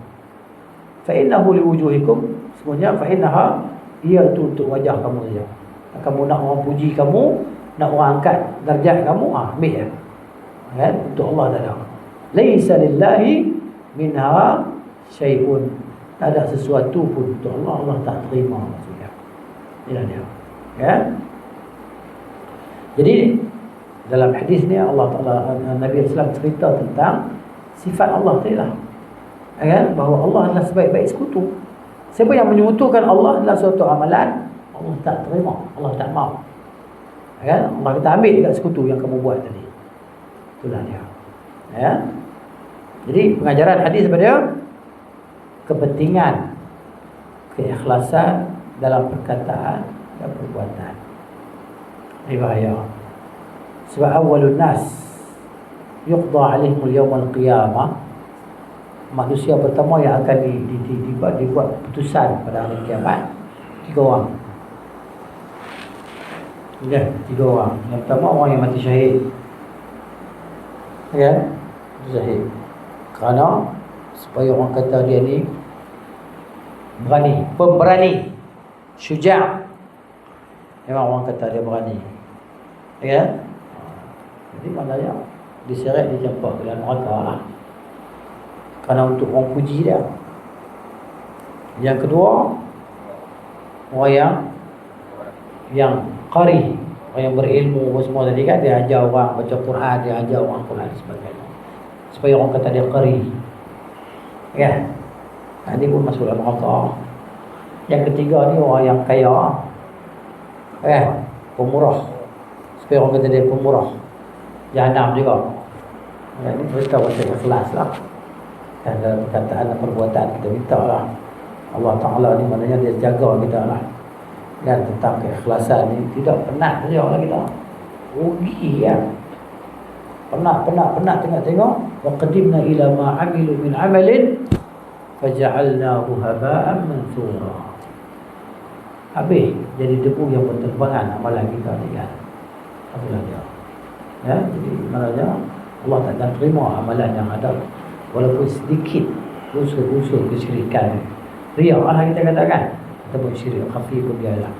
Fa innahu liwujuhikum, semuanya fa innaha, ia itu untuk wajah kamu saja. Kamu nak orang puji kamu, nak orang angkat darjat kamu, ambil ya. Kan? Untuk Allah tak ada. Laisa lillahi minha syai'un. Tak ada sesuatu pun untuk Allah, Allah tak terima maksudnya. Inilah dia. Ya. Jadi dalam hadis ni Allah Taala, Nabi Islam cerita tentang sifat Allah Taala. Ya, bahawa Allah adalah sebaik-baik sekutu. Siapa yang menyekutukan Allah adalah suatu amalan, Allah tak terima, Allah tak mau. Ya, Allah kata ambil dekat sekutu yang kamu buat tadi. Itulah dia. Ya. Jadi pengajaran hadis pada kepentingan keikhlasan dalam perkataan dan perbuatan. Ini bahaya. Sebab awalun nas yuqda alaihimul yawmal qiyamah, manusia pertama yang akan dibuat putusan pada hari kiamat 3 orang. Ya, 3 orang. Yang pertama orang yang mati syahid. Ya, syahid. Kerana supaya orang kata dia ni berani, pemberani, syuja'. Memang orang kata dia berani. Ya. Jadi maknanya diseret, dijampak ke dalam neraka lah. Kerana untuk orang puji dia. Yang kedua, orang yang qari, orang yang berilmu semua tadi kan, dia ajar orang baca Quran, dia ajar orang Quran dan sebagainya. Supaya orang kata dia qari. Ya. Ini pun masuk dalam neraka. Yang ketiga ni orang yang kaya. Pemurah. Supaya orang kata dia pemurah. Jahanam juga. Ini cerita pasal ikhlas lah. Dan dalam perkataan dan perbuatan kita minta lah Allah Ta'ala ni maknanya dia jaga kita lah. Dan tentang keikhlasan ni tidak penat saja orang kita. Rugi ya. Penat tengok-tengok. Wa qadimna ila ma amilu min amalin faja'alnahu haba'an mansura. Habis jadi debu yang berterbangan amalan kita ni kan. Itulah dia. Ya, jadi maknanya Allah tak akan terima amalan yang ada walaupun sedikit unsur-unsur kesyirikan. Riya lah kita katakan. Kita buat syirik khafi pun dia lah.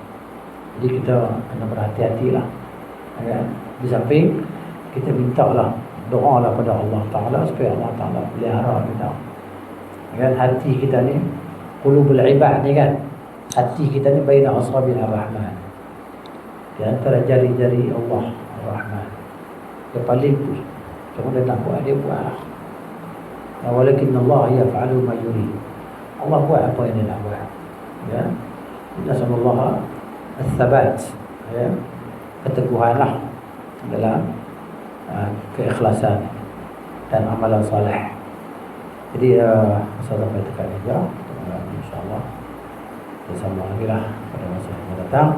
Jadi kita kena berhati-hati lah. Ya, di samping kita minta lah, doa lah pada Allah Ta'ala supaya Allah Ta'ala pelihara kita. Ya, hati kita ni qulubul ibad ni kan. Hati kita ni baina asabil ar-Rahman. Di antara jari-jari Allah Ar-Rahman. Dia paling tu. Cuma dia nak buat, dia buat lah. Walakin Allah yaf'alu ma yurid. Allah buat apa yang dia nak buat. Ya. Nasallallahu al-thabat. Ya. Keteguhan lah dalam keikhlasan dan amalan soleh. Jadi sampai dekat saja. InsyaAllah bersama lagi lah pada masa yang akan datang.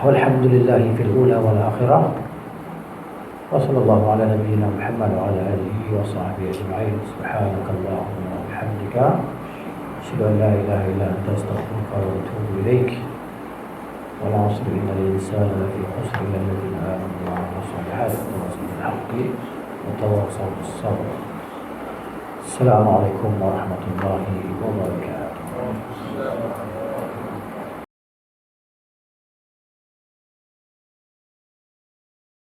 Walhamdulillahi fil ula wal akhirah. Wa sallallahu ala nabiyyina Muhammad wa ala alihi wa sahbihi ajma'in. Subhanakallahumma wa bihamdika asyhadu an la ilaha illa anta astaghfiruka wa atubu ilaik. Wal 'asri innal insana lafi khusr illa alladhina amanu wa 'amilus solihati wa tawassaw bil haqqi wa tawassaw bis sabr. Assalamualaikum warahmatullahi wabarakatuh.